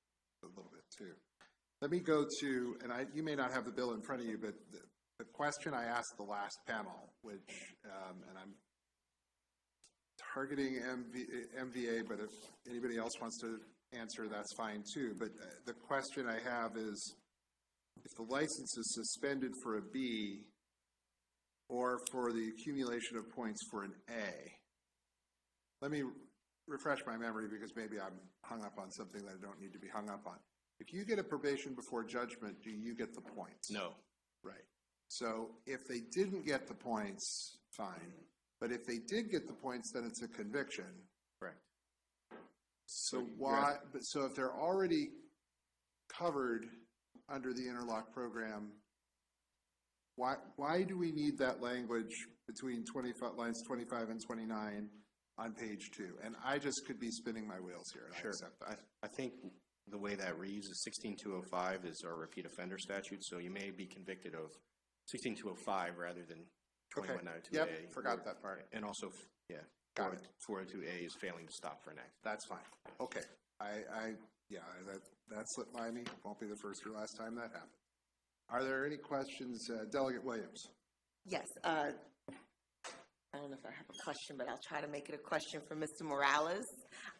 too. Let me go to, and you may not have the bill in front of you, but the question I asked the last panel, which, and I'm targeting MVA, but if anybody else wants to answer, that's fine too. But the question I have is, if the license is suspended for a B or for the accumulation of points for an A, let me refresh my memory because maybe I'm hung up on something that I don't need to be hung up on. If you get a probation before judgment, do you get the points? No. Right. So if they didn't get the points, fine. But if they did get the points, then it's a conviction. Correct. So why? But so if they're already covered under the interlock program, why do we need that language between lines 25 and 29 on page 2? And I just could be spinning my wheels here. And Sure. I accept that. I think the way that reads is 16205 is our repeat offender statute, so you may be convicted of 16205 rather than 2192A. Yep, forgot that part. And also, yeah, Got it. 402A is failing to stop for an accident. That's fine. Okay. That slipped by me. Won't be the first or last time that happened. Are there any questions? Delegate Williams. Yes. I don't know if I have a question, but I'll try to make it a question for Mr. Morales.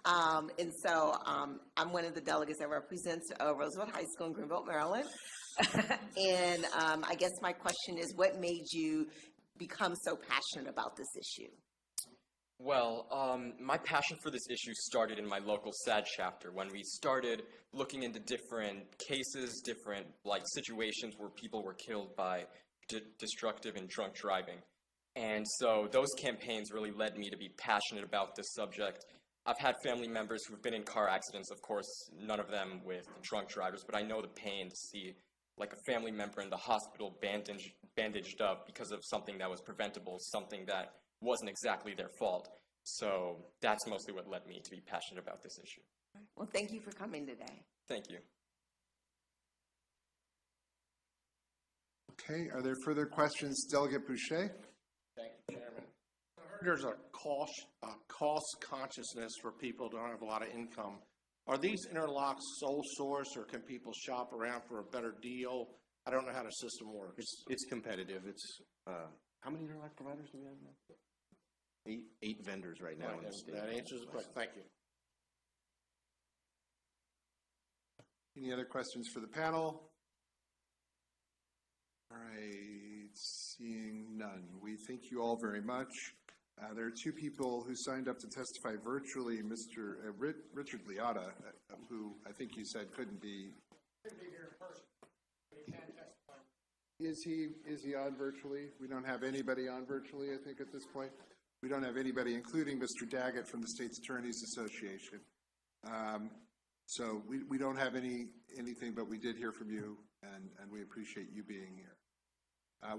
And so I'm one of the delegates that represents Roosevelt High School in Greenville, Maryland. And I guess my question is, what made you become so passionate about this issue? Well, my passion for this issue started in my local SAD chapter when we started looking into different cases, different situations where people were killed by destructive and drunk driving. And so those campaigns really led me to be passionate about this subject. I've had family members who've been in car accidents, of course, none of them with drunk drivers, but I know the pain to see a family member in the hospital bandaged up because of something that was preventable, something that wasn't exactly their fault. So that's mostly what led me to be passionate about this issue. Well, thank you for coming today. Thank you. Okay. Are there further questions? Delegate Boucher. Thank you, Chairman. I heard there's a cost consciousness for people who don't have a lot of income. Are these interlocks sole source, or can people shop around for a better deal? I don't know how the system works. It's competitive. It's how many interlock providers do we have now? Eight vendors right now in the state. That answers the question. Thank you. Any other questions for the panel? All right, seeing none. We thank you all very much. There are two people who signed up to testify virtually, Mr. Richard Liotta, who I think you said couldn't be. Couldn't be here in person, but he can testify. Is he on virtually? We don't have anybody on virtually, I think, at this point. We don't have anybody, including Mr. Daggett from the State's Attorneys Association. So we don't have anything, but we did hear from you, and we appreciate you being here.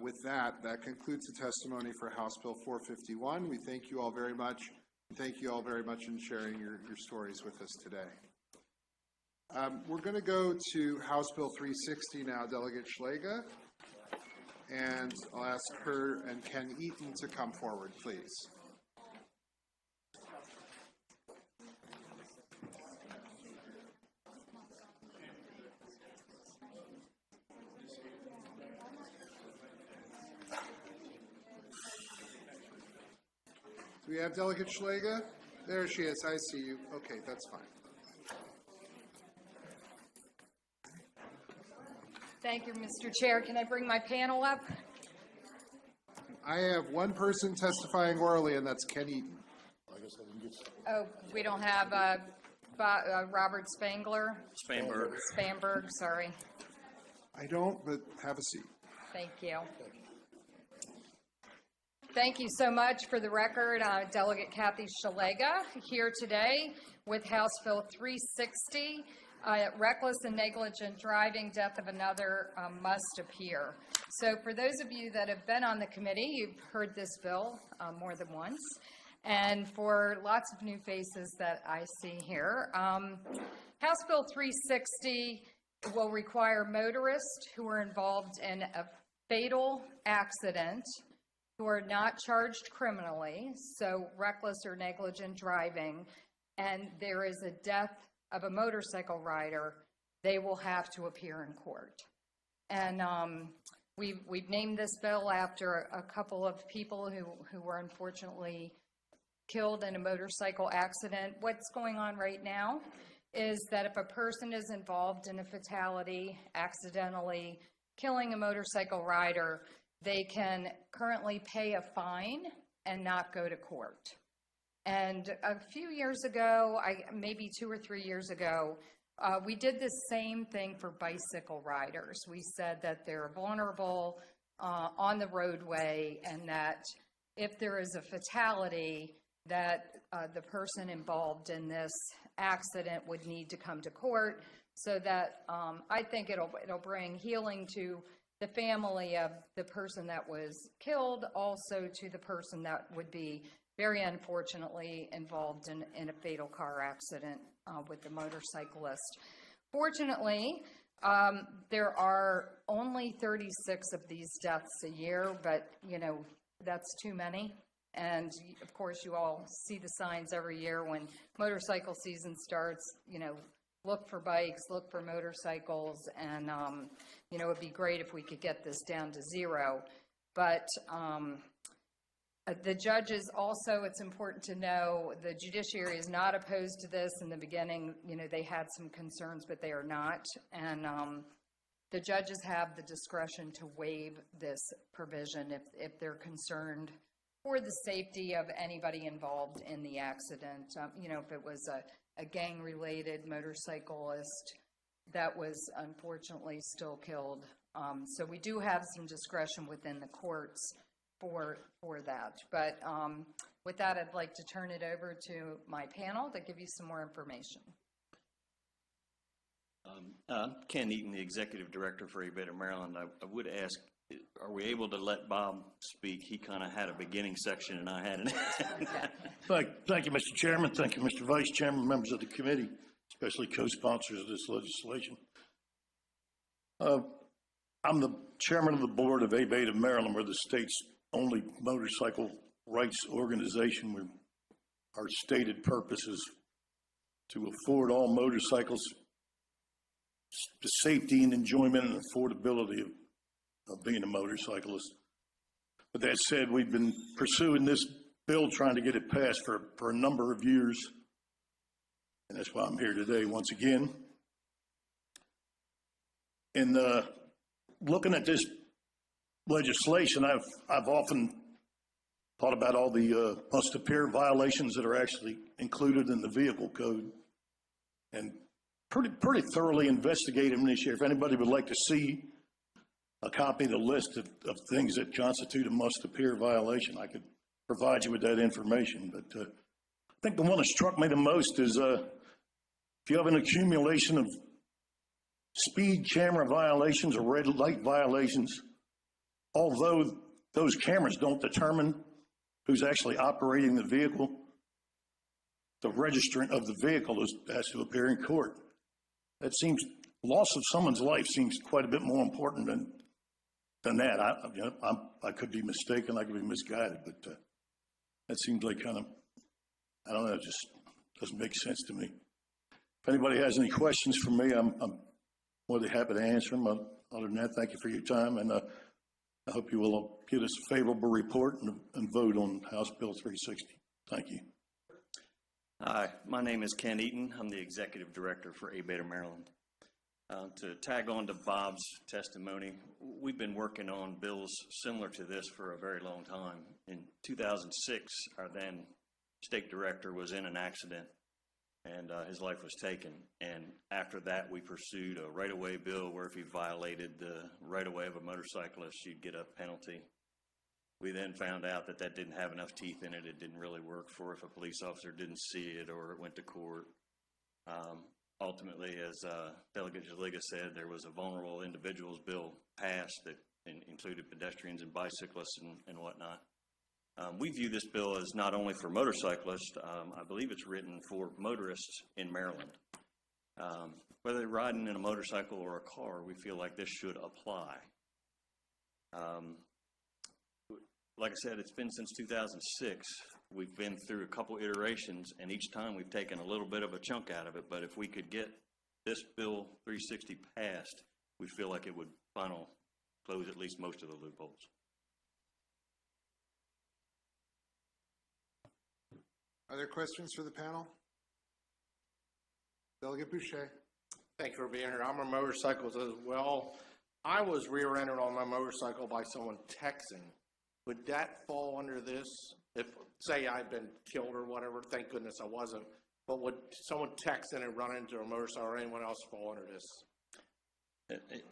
With that, that concludes the testimony for House Bill 451. We thank you all very much. Thank you all very much in sharing your stories with us today. We're going to go to House Bill 360 now, Delegate Schlega, and I'll ask her and Ken Eaton to come forward, please. Do we have Delegate Schlega? There she is. I see you. Okay, that's fine. Thank you, Mr. Chair. Can I bring my panel up? I have one person testifying orally, and that's Ken Eaton. Oh, we don't have Robert Spangler? Spamberg, sorry. I don't, but have a seat. Thank you. Thank you so much. For the record, Delegate Kathy Schlega here today with House Bill 360. Reckless and negligent driving, death of another must appear. So for those of you that have been on the committee, you've heard this bill more than once. And for lots of new faces that I see here, House Bill 360 will require motorists who are involved in a fatal accident who are not charged criminally, so reckless or negligent driving, and there is a death of a motorcycle rider, they will have to appear in court. And we've named this bill after a couple of people who were unfortunately killed in a motorcycle accident. What's going on right now is that if a person is involved in a fatality, accidentally killing a motorcycle rider, they can currently pay a fine and not go to court. And a few years ago, maybe 2 or 3 years ago, we did the same thing for bicycle riders. We said that they're vulnerable on the roadway, and that if there is a fatality, that the person involved in this accident would need to come to court, so that I think it'll bring healing to the family of the person that was killed, also to the person that would be very unfortunately involved in a fatal car accident with the motorcyclist. Fortunately, there are only 36 of these deaths a year, but that's too many. And of course, you all see the signs every year when motorcycle season starts, look for bikes, look for motorcycles, and it'd be great if we could get this down to 0. But the judges also, it's important to know, the judiciary is not opposed to this. In the beginning, they had some concerns, but they are not. And the judges have the discretion to waive this provision if they're concerned for the safety of anybody involved in the accident. If it was a gang-related motorcyclist that was unfortunately still killed. So we do have some discretion within the courts for that. But with that, I'd like to turn it over to my panel to give you some more information. I'm Ken Eaton, the Executive Director for A-Beta Maryland. I would ask, are we able to let Bob speak? He kind of had a beginning section and I had an end. Thank you, Mr. Chairman. Thank you, Mr. Vice Chairman, members of the committee, especially co-sponsors of this legislation. I'm the chairman of the board of A-Beta Maryland. We're the state's only motorcycle rights organization. Our stated purpose is to afford all motorcycles the safety and enjoyment and affordability of being a motorcyclist. But that said, we've been pursuing this bill, trying to get it passed for a number of years. And that's why I'm here today once again. And looking at this legislation, I've often thought about all the must appear violations that are actually included in the vehicle code, and pretty thoroughly investigated them this year. If anybody would like to see a copy of the list of things that constitute a must appear violation, I could provide you with that information. But I think the one that struck me the most is if you have an accumulation of speed camera violations or red light violations, although those cameras don't determine who's actually operating the vehicle, the registrant of the vehicle has to appear in court. That seems, loss of someone's life seems quite a bit more important than that. I could be mistaken, I could be misguided, but that seems like kind of, I don't know, it just doesn't make sense to me. If anybody has any questions for me, I'm more than happy to answer them. Other than that, thank you for your time, and I hope you will get us a favorable report and vote on House Bill 360. Thank you. Hi, my name is Ken Eaton. I'm the Executive Director for A Beta Maryland. To tag on to Bob's testimony, we've been working on bills similar to this for a very long time. In 2006, our then State Director was in an accident and his life was taken. And after that, we pursued a right-of-way bill where if he violated the right-of-way of a motorcyclist, you'd get a penalty. We then found out that that didn't have enough teeth in it. It didn't really work for if a police officer didn't see it or it went to court. Ultimately, as Delegate Jaliga said, there was a vulnerable individuals bill passed that included pedestrians and bicyclists and whatnot. We view this bill as not only for motorcyclists, I believe it's written for motorists in Maryland. Whether they're riding in a motorcycle or a car, we feel like this should apply. Like I said, it's been since 2006. We've been through a couple iterations, and each time we've taken a little bit of a chunk out of it. But if we could get this Bill 360 passed, we feel like it would close at least most of the loopholes. Are there questions for the panel? Delegate Boucher. Thank you for being here. I'm a motorcyclist as well. I was rear-ended on my motorcycle by someone texting. Would that fall under this? If, say, I'd been killed or whatever, thank goodness I wasn't, but would someone text in and run into a motorcycle or anyone else fall under this?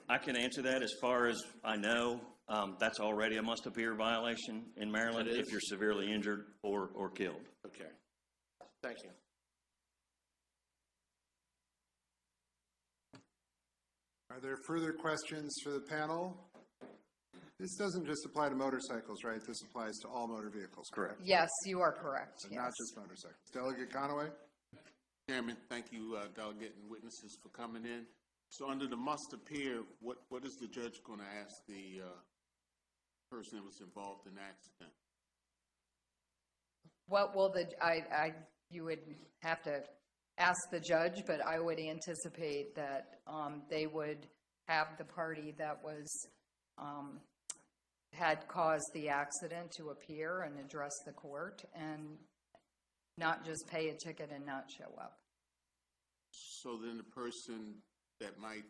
I can answer that. As far as I know, that's already a must-appear violation in Maryland if you're severely injured or killed. Okay. Thank you. Are there further questions for the panel? This doesn't just apply to motorcycles, right? This applies to all motor vehicles, correct? Yes, you are correct. So yes. not just motorcycles. Delegate Conaway? Chairman, thank you, delegate and witnesses for coming in. So under the must appear, what is the judge going to ask the person that was involved in the accident? What will you would have to ask the judge, but I would anticipate that they would have the party that was had caused the accident to appear and address the court and not just pay a ticket and not show up. So then the person that might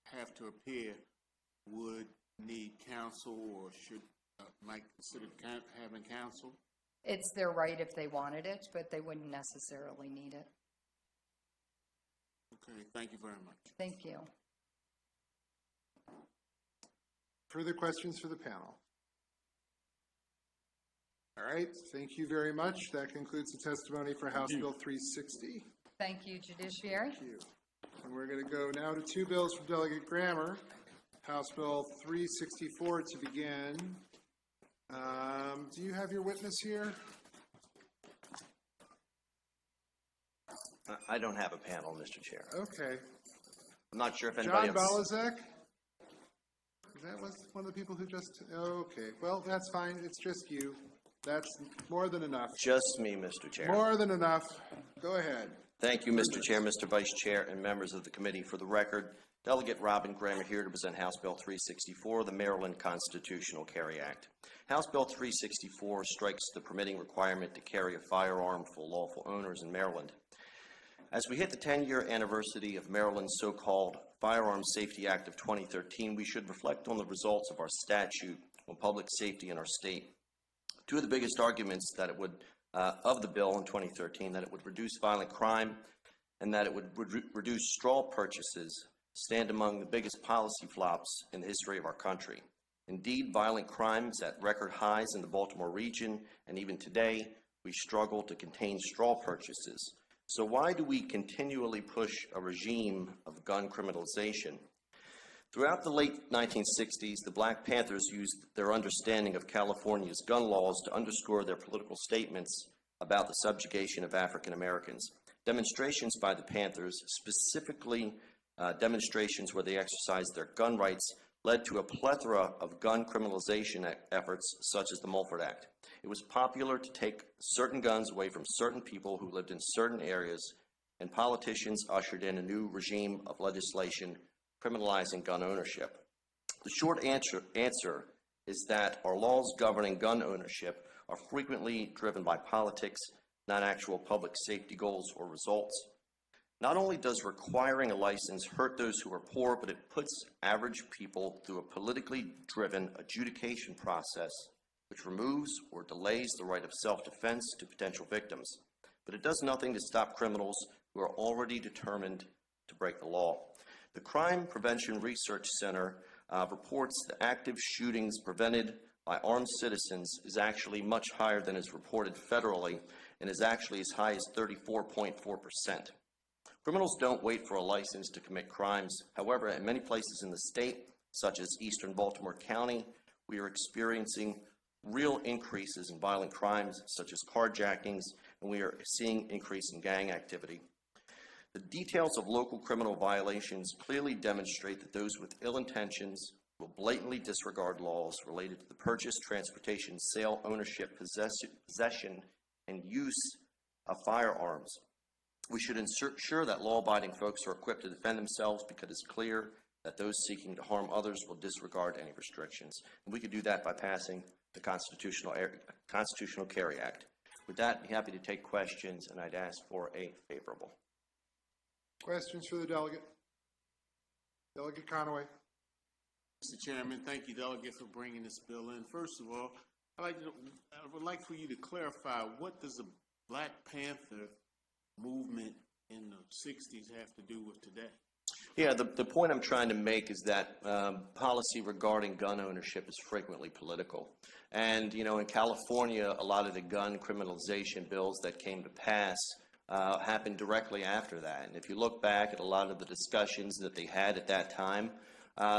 have to appear would need counsel or might consider having counsel? It's their right if they wanted it, but they wouldn't necessarily need it. Okay, thank you very much. Thank you. Further questions for the panel? All right, thank you very much. That concludes the testimony for House Bill 360. Thank you, Judiciary. Thank you. And we're going to go now to two bills from Delegate Grammer. House Bill 364 to begin. Do you have your witness here? I don't have a panel, Mr. Chair. Okay. I'm not sure if anybody John else. Balazek? That was one of the people who just, okay. Well, that's fine. It's just you. That's more than enough. Just me, Mr. Chair. More than enough. Go ahead. Thank you, Mr. Chair, Mr. Vice Chair, and members of the committee. For the record, Delegate Robin Grammer here to present House Bill 364, the Maryland Constitutional Carry Act. House Bill 364 strikes the permitting requirement to carry a firearm for lawful owners in Maryland. As we hit the 10-year anniversary of Maryland's so-called Firearms Safety Act of 2013, we should reflect on the results of our statute on public safety in our state. Two of the biggest arguments that it would, of the bill in 2013, that it would reduce violent crime and that it would reduce straw purchases, stand among the biggest policy flops in the history of our country. Indeed, violent crime is at record highs in the Baltimore region, and even today, we struggle to contain straw purchases. So why do we continually push a regime of gun criminalization? Throughout the late 1960s, the Black Panthers used their understanding of California's gun laws to underscore their political statements about the subjugation of African Americans. Demonstrations by the Panthers, specifically demonstrations where they exercised their gun rights, led to a plethora of gun criminalization efforts such as the Mulford Act. It was popular to take certain guns away from certain people who lived in certain areas, and politicians ushered in a new regime of legislation criminalizing gun ownership. The short answer is that our laws governing gun ownership are frequently driven by politics, not actual public safety goals or results. Not only does requiring a license hurt those who are poor, but it puts average people through a politically driven adjudication process which removes or delays the right of self-defense to potential victims. But it does nothing to stop criminals who are already determined to break the law. The Crime Prevention Research Center reports that active shootings prevented by armed citizens is actually much higher than is reported federally, and is actually as high as 34.4%. Criminals don't wait for a license to commit crimes. However, in many places in the state, such as eastern Baltimore County, we are experiencing real increases in violent crimes, such as carjackings, and we are seeing increase in gang activity. The details of local criminal violations clearly demonstrate that those with ill intentions will blatantly disregard laws related to the purchase, transportation, sale, ownership, possession, and use of firearms. We should ensure that law-abiding folks are equipped to defend themselves, because it's clear that those seeking to harm others will disregard any restrictions. And we could do that by passing the Constitutional Carry Act. With that, I'd be happy to take questions, and I'd ask for a favorable. Questions for the delegate? Delegate Conaway. Mr. Chairman, thank you, Delegate, for bringing this bill in. First of all, I would like for you to clarify, what does the Black Panther movement in the 60s have to do with today? Yeah, the point I'm trying to make is that policy regarding gun ownership is frequently political. And, you know, in California, a lot of the gun criminalization bills that came to pass happened directly after that. And if you look back at a lot of the discussions that they had at that time,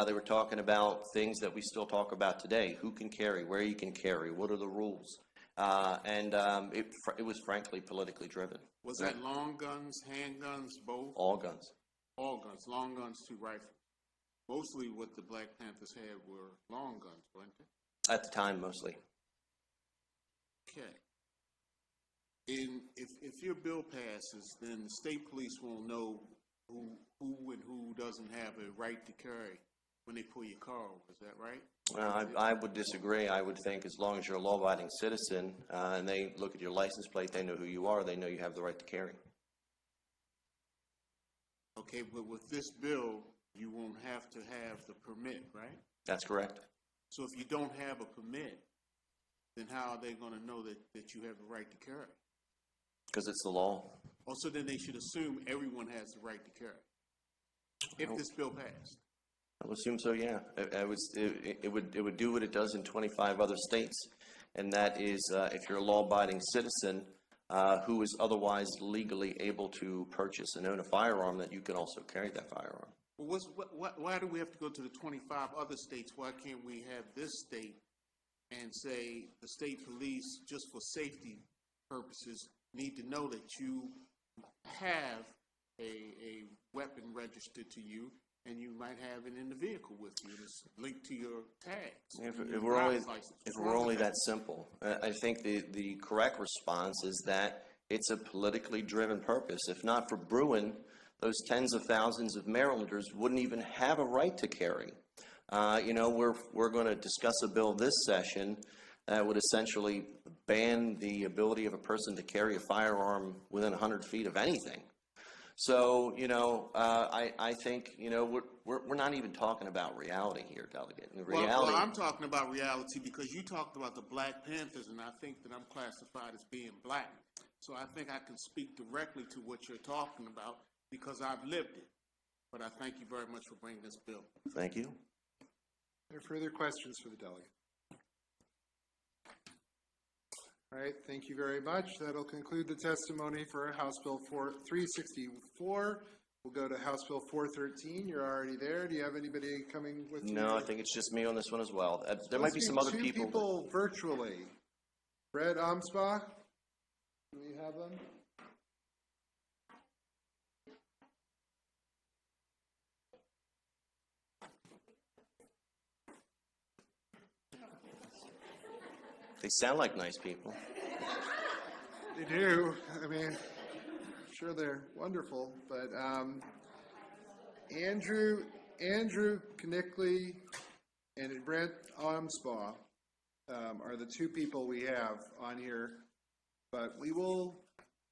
they were talking about things that we still talk about today. Who can carry, where you can carry, what are the rules? It was frankly politically driven. Was that long guns, handguns, both? All guns. All guns, long guns to rifles. Mostly what the Black Panthers had were long guns, weren't they? At the time, mostly. Okay. And if your bill passes, then the state police will know who and who doesn't have a right to carry when they pull your car over. Is that right? I would disagree. I would think as long as you're a law-abiding citizen and they look at your license plate, they know who you are, they know you have the right to carry. Okay, but with this bill, you won't have to have the permit, right? That's correct. So if you don't have a permit, then how are they going to know that you have the right to carry? Because it's the law. Also, then they should assume everyone has the right to carry, if this bill passed. I would assume so, yeah. It would do what it does in 25 other states, and that is if you're a law-abiding citizen who is otherwise legally able to purchase and own a firearm, that you can also carry that firearm. Well, why do we have to go to the 25 other states? Why can't we have this state and say the state police, just for safety purposes, need to know that you have a weapon registered to you, and you might have it in the vehicle with you. It's linked to your tags. If we're only that simple, I think the correct response is that it's a politically driven purpose. If not for Bruin, those tens of thousands of Marylanders wouldn't even have a right to carry. You know, we're going to discuss a bill this session that would essentially ban the ability of a person to carry a firearm within 100 feet of anything. So, you know, I think, you know, we're not even talking about reality here, Delegate. Well, I'm talking about reality because you talked about the Black Panthers, and I think that I'm classified as being black. So I think I can speak directly to what you're talking about because I've lived it. But I thank you very much for bringing this bill. Thank you. Are there further questions for the delegate? All right, thank you very much. That'll conclude the testimony for House Bill 364. We'll go to House Bill 413. You're already there. Do you have anybody coming with you? No, I think it's just me on this one as well. There might be some other Two people virtually. Brett Amsbach, do we have them? They sound like nice people. They do. I mean, I'm sure they're wonderful, but Andrew Knickley and Brent Amsbaugh are the two people we have on here, but we will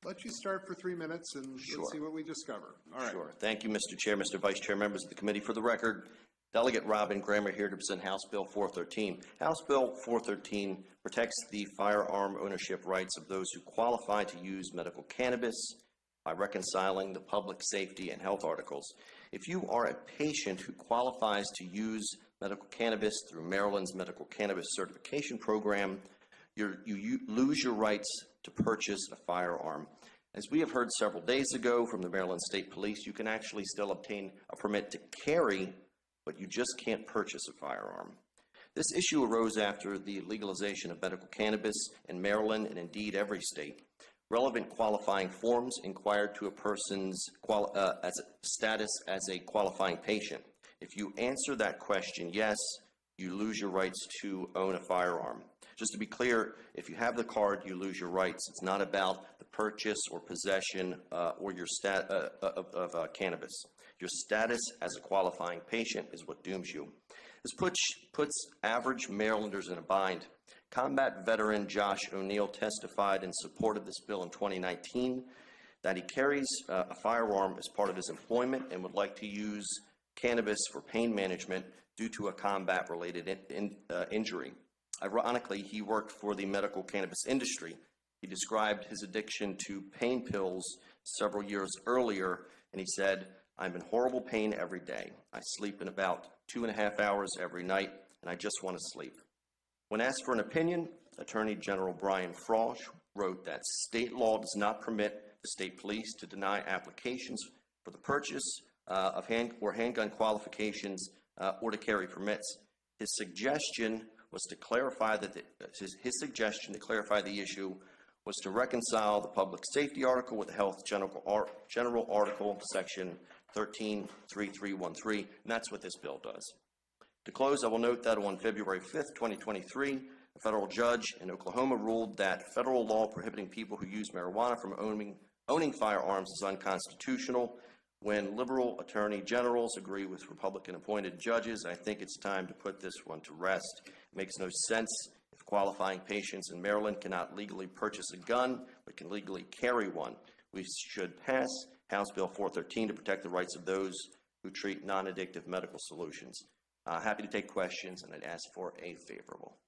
let you start for 3 minutes and let's see what we discover. All right. Sure. Thank you, Mr. Chair, Mr. Vice Chair, members of the committee. For the record, Delegate Robin Grammer here to present House Bill 413. House Bill 413 protects the firearm ownership rights of those who qualify to use medical cannabis by reconciling the public safety and health articles. If you are a patient who qualifies to use medical cannabis through Maryland's Medical Cannabis Certification Program, you lose your rights to purchase a firearm. As we have heard several days ago from the Maryland State Police, you can actually still obtain a permit to carry, but you just can't purchase a firearm. This issue arose after the legalization of medical cannabis in Maryland and indeed every state. Relevant qualifying forms inquired to a person's status as a qualifying patient. If you answer that question yes, you lose your rights to own a firearm. Just to be clear, if you have the card, you lose your rights. It's not about the purchase or possession or your of cannabis. Your status as a qualifying patient is what dooms you. This puts average Marylanders in a bind. Combat veteran Josh O'Neill testified in support of this bill in 2019 that he carries a firearm as part of his employment and would like to use cannabis for pain management due to a combat-related injury. Ironically, he worked for the medical cannabis industry. He described his addiction to pain pills several years earlier, and he said, "I'm in horrible pain every day. I sleep in about 2.5 hours every night, and I just want to sleep." When asked for an opinion, Attorney General Brian Frosch wrote that state law does not permit the state police to deny applications for the purchase of handgun qualifications or to carry permits. His suggestion to clarify the issue was to reconcile the public safety article with the health general article, section 133313, and that's what this bill does. To close, I will note that on February 5th, 2023, a federal judge in Oklahoma ruled that federal law prohibiting people who use marijuana from owning firearms is unconstitutional. When liberal attorney generals agree with Republican-appointed judges, I think it's time to put this one to rest. It makes no sense if qualifying patients in Maryland cannot legally purchase a gun, but can legally carry one. We should pass House Bill 413 to protect the rights of those who treat non-addictive medical solutions. Happy to take questions, and I'd ask for a favorable.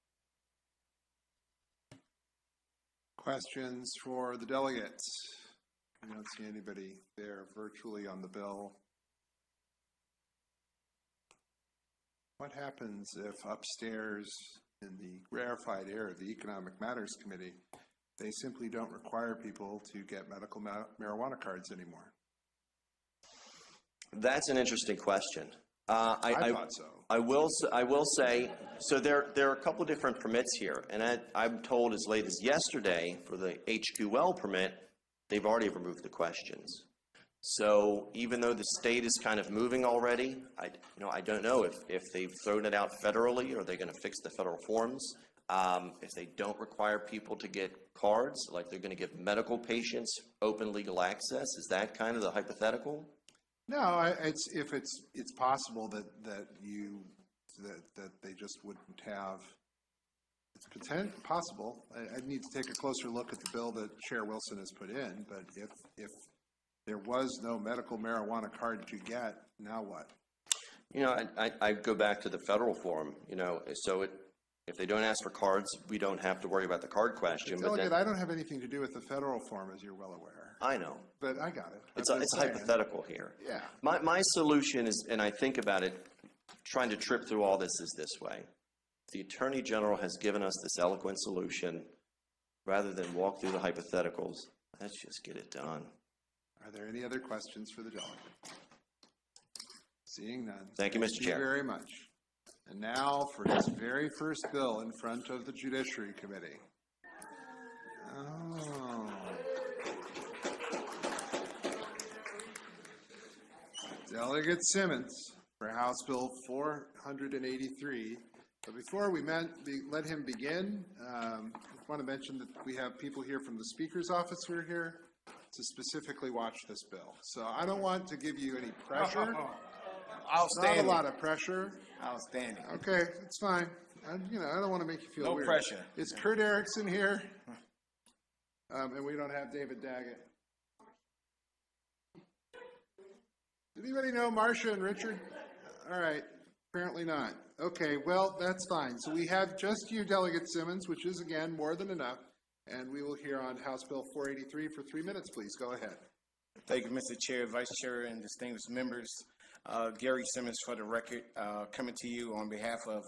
Questions for the delegates? I don't see anybody there virtually on the bill. What happens if upstairs in the rarefied air of the Economic Matters Committee, they simply don't require people to get medical marijuana cards anymore? That's an interesting question. I thought so. I will say, so there are a couple different permits here, and I'm told as late as yesterday for the HQL permit, they've already removed the questions. So even though the state is kind of moving already, I don't know if they've thrown it out federally, or are they going to fix the federal forms? If they don't require people to get cards, like they're going to give medical patients open legal access, is that kind of the hypothetical? No, it's possible that they just wouldn't have. It's possible. I need to take a closer look at the bill that Chair Wilson has put in. But if there was no medical marijuana card to get, now what? I go back to the federal form. So if they don't ask for cards, we don't have to worry about the card question. Delegate, I don't have anything to do with the federal form, as you're well aware. I know. But I got it. It's hypothetical here. Yeah. My solution is, and I think about it, trying to trip through all this is this way. The Attorney General has given us this eloquent solution. rather than walk through the hypotheticals. Let's just get it done. Are there any other questions for the delegate? Seeing none. Thank you, Mr. Chair. Thank you very much. And now for his very first bill in front of the Judiciary Committee. Oh. Delegate Simmons for House Bill 483. But before we let him begin, I want to mention that we have people here from the Speaker's office who are here to specifically watch this bill. So I don't want to give you any pressure. Outstanding. Not a lot of pressure. Outstanding. Okay, it's fine. I don't want to make you feel No weird. pressure. Is Kurt Erickson here? And we don't have David Daggett. Did anybody know Marcia and Richard? All right, apparently not. Okay, well, that's fine. So we have just you, Delegate Simmons, which is, again, more than enough. And we will hear on House Bill 483 for 3 minutes, please. Go ahead. Thank you, Mr. Chair, Vice Chair, and distinguished members. Gary Simmons for the record, coming to you on behalf of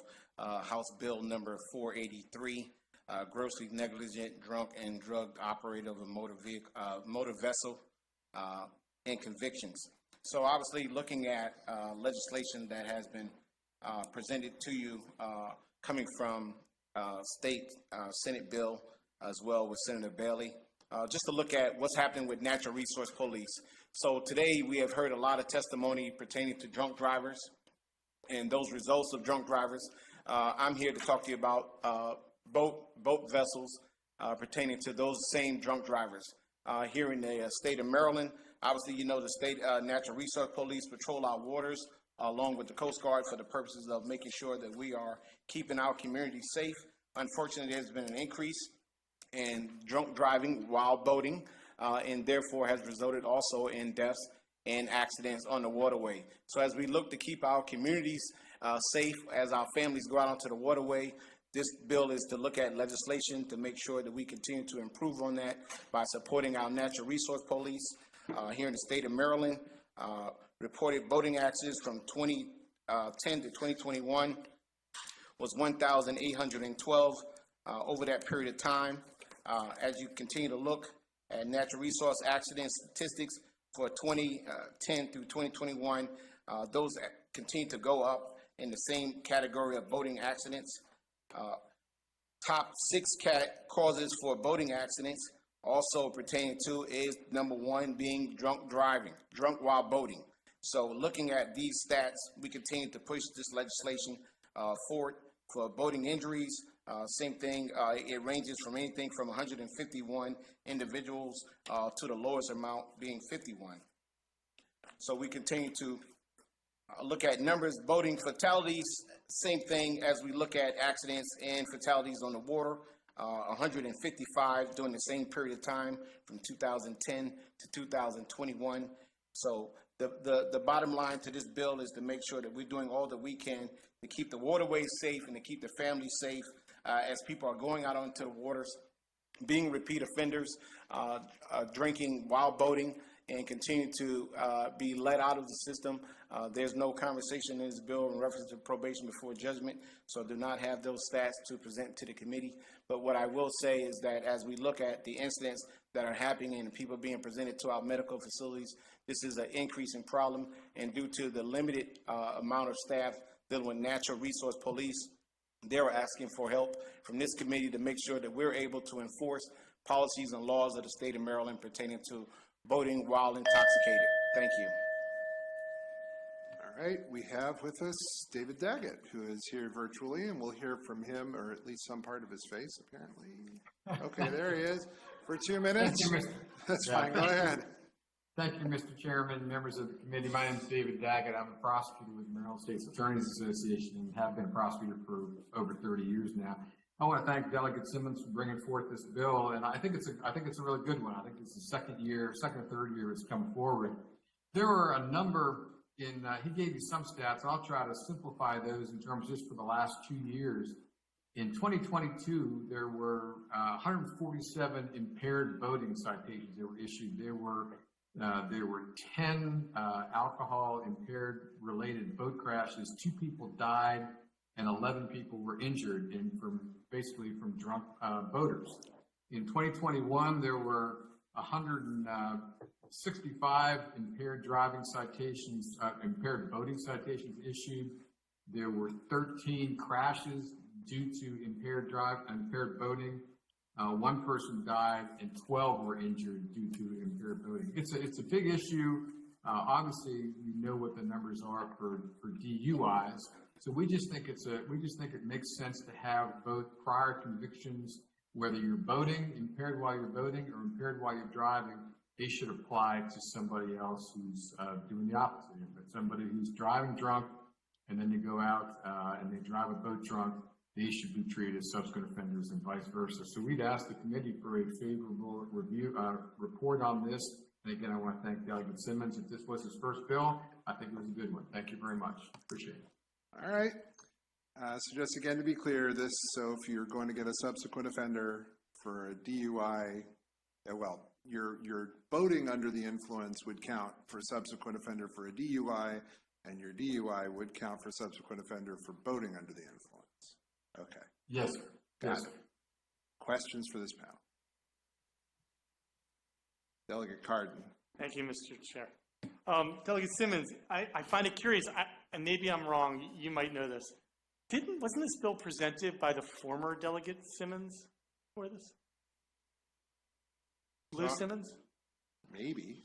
House Bill number 483, grossly negligent, drunk, and drugged operator of a motor vessel and convictions. So obviously looking at legislation that has been presented to you coming from state Senate bill as well with Senator Bailey, just to look at what's happening with natural resource police. So today we have heard a lot of testimony pertaining to drunk drivers and those results of drunk drivers. I'm here to talk to you about boat vessels pertaining to those same drunk drivers. Here in the state of Maryland, obviously, you know, the state natural resource police patrol our waters along with the Coast Guard for the purposes of making sure that we are keeping our community safe. Unfortunately, there's been an increase in drunk driving while boating, and therefore has resulted also in deaths and accidents on the waterway. So as we look to keep our communities safe as our families go out onto the waterway, this bill is to look at legislation to make sure that we continue to improve on that by supporting our natural resource police. Here in the state of Maryland, reported boating accidents from 2010 to 2021 was 1,812 over that period of time. As you continue to look at natural resource accident statistics for 2010 through 2021, those continue to go up in the same category of boating accidents. Top 6 causes for boating accidents also pertaining to is number 1 being drunk driving, drunk while boating. So looking at these stats, we continue to push this legislation forward for boating injuries. Same thing, it ranges from anything from 151 individuals to the lowest amount being 51. So we continue to look at numbers, boating fatalities, same thing as we look at accidents and fatalities on the water, 155 during the same period of time from 2010 to 2021. So the bottom line to this bill is to make sure that we're doing all that we can to keep the waterways safe and to keep the families safe as people are going out onto the waters, being repeat offenders, drinking while boating, and continue to be let out of the system. There's no conversation in this bill in reference to probation before judgment, so do not have those stats to present to the committee. But what I will say is that as we look at the incidents that are happening and people being presented to our medical facilities, this is an increasing problem, and due to the limited amount of staff dealing with natural resource police, they're asking for help from this committee to make sure that we're able to enforce policies and laws of the state of Maryland pertaining to boating while intoxicated. Thank you. All right, we have with us David Daggett, who is here virtually, and we'll hear from him, or at least some part of his face, apparently. Okay, there he is, for 2 minutes. Thank you, Mr. That's fine, go ahead. Thank you, Mr. Chairman, members of the committee. My name is David Daggett. I'm a prosecutor with the Maryland States Attorneys Association and have been a prosecutor for over 30 years now. I want to thank Delegate Simmons for bringing forth this bill, and I think it's a really good one. I think it's the second or third year it's come forward. There were a number he gave you some stats. I'll try to simplify those in terms just for the last 2 years. In 2022, there were 147 impaired boating citations that were issued. There were 10 alcohol impaired related boat crashes. 2 people died and 11 people were injured basically from drunk boaters. In 2021, there were 165 impaired driving citations, impaired boating citations issued. There were 13 crashes due to impaired boating. One person died and 12 were injured due to impaired boating. It's a big issue. Obviously, you know what the numbers are for DUIs. So we just think it makes sense to have both prior convictions, whether you're boating, impaired while you're boating, or impaired while you're driving. They should apply to somebody else who's doing the opposite. If somebody who's driving drunk and then they go out and they drive a boat drunk, they should be treated as subsequent offenders and vice versa. So we'd ask the committee for a favorable report on this. And again, I want to thank Delegate Simmons. If this was his first bill, I think it was a good one. Thank you very much. Appreciate it. All right. So just again to be clear, so if you're going to get a subsequent offender for a DUI, well, your boating under the influence would count for subsequent offender for a DUI, and your DUI would count for subsequent offender for boating under the influence. Okay. Yes, sir. Got it. Questions for this panel? Delegate Cardin. Thank you, Mr. Chair. Delegate Simmons, I find it curious, and maybe I'm wrong, you might know this. Wasn't this bill presented by the former Delegate Simmons for this? Lou Simmons? Maybe.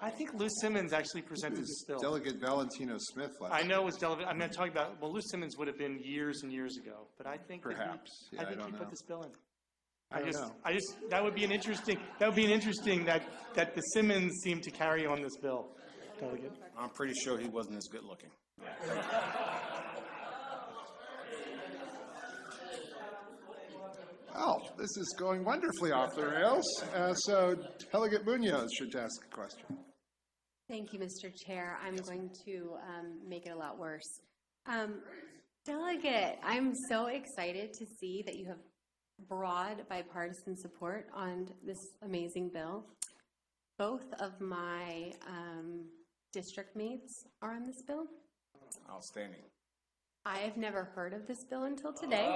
I think Lou Simmons actually presented this bill. Delegate Valentino Smith last I know it was Delegate, I'm not talking about, well, Lou Simmons would have been years and years ago, but I think perhaps. I think he put this bill in. I don't know. That would be interesting that the Simmons seem to carry on this bill, Delegate. I'm pretty sure he wasn't as good looking. Oh, this is going wonderfully off the rails. So Delegate Munoz should ask a question. Thank you, Mr. Chair. I'm going to make it a lot worse. Delegate, I'm so excited to see that you have broad bipartisan support on this amazing bill. Both of my district mates are on this bill. Outstanding. I have never heard of this bill until today.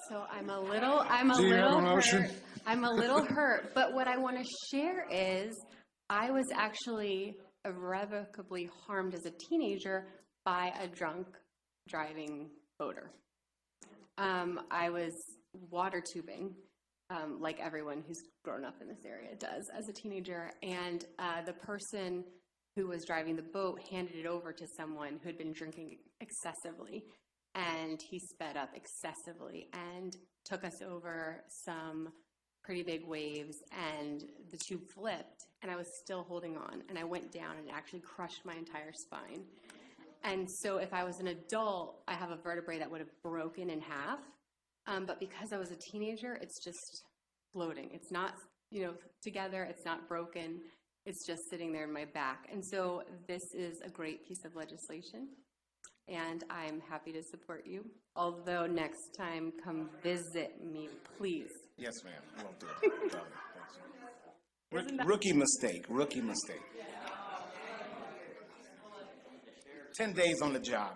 So I'm a little hurt. I'm a little hurt, but what I want to share is I was actually irrevocably harmed as a teenager by a drunk driving boater. I was water tubing, like everyone who's grown up in this area does as a teenager, and the person who was driving the boat handed it over to someone who had been drinking excessively, and he sped up excessively and took us over some pretty big waves, and the tube flipped, and I was still holding on, and I went down and actually crushed my entire spine. And so if I was an adult, I have a vertebrae that would have broken in half, but because I was a teenager, it's just floating. It's not, together, it's not broken, it's just sitting there in my back. And so this is a great piece of legislation, and I'm happy to support you. Although next time, come visit me, please. Yes, ma'am. I won't do it. Rookie mistake. 10 days on the job.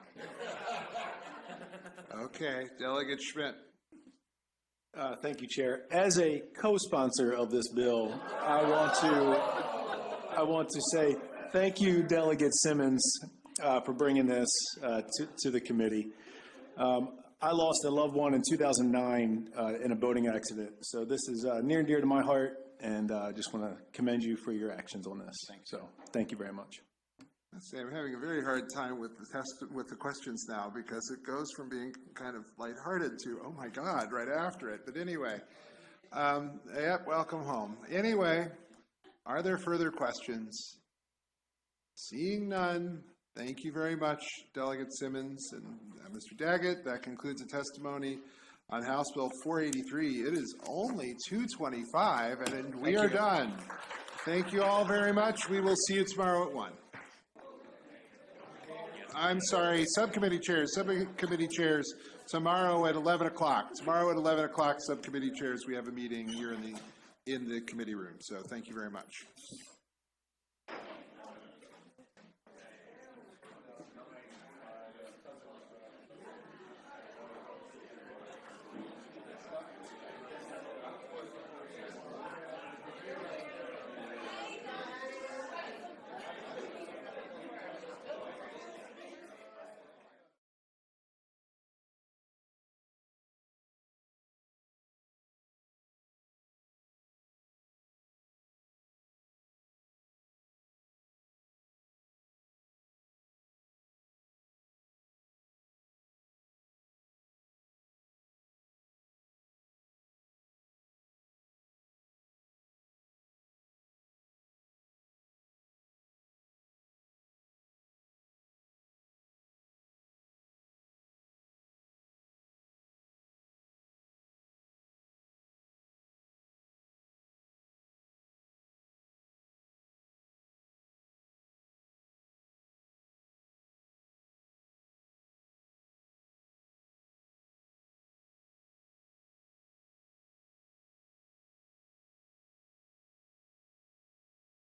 Okay, Delegate Schmidt. Thank you, Chair. As a co-sponsor of this bill, I want to say thank you, Delegate Simmons, for bringing this to the committee. I lost a loved one in 2009 in a boating accident, so this is near and dear to my heart, and I just want to commend you for your actions on this. So thank you very much. I'm having a very hard time with the questions now, because it goes from being kind of lighthearted to, oh my God, right after it. But anyway, welcome home. Anyway, are there further questions? Seeing none, thank you very much, Delegate Simmons and Mr. Daggett. That concludes the testimony on House Bill 483. It is only 2:25, and we are done. Thank you all very much. We will see you tomorrow at 1. I'm sorry, subcommittee chairs, tomorrow at 11 o'clock. Tomorrow at 11 o'clock, subcommittee chairs, we have a meeting here in the committee room. So thank you very much.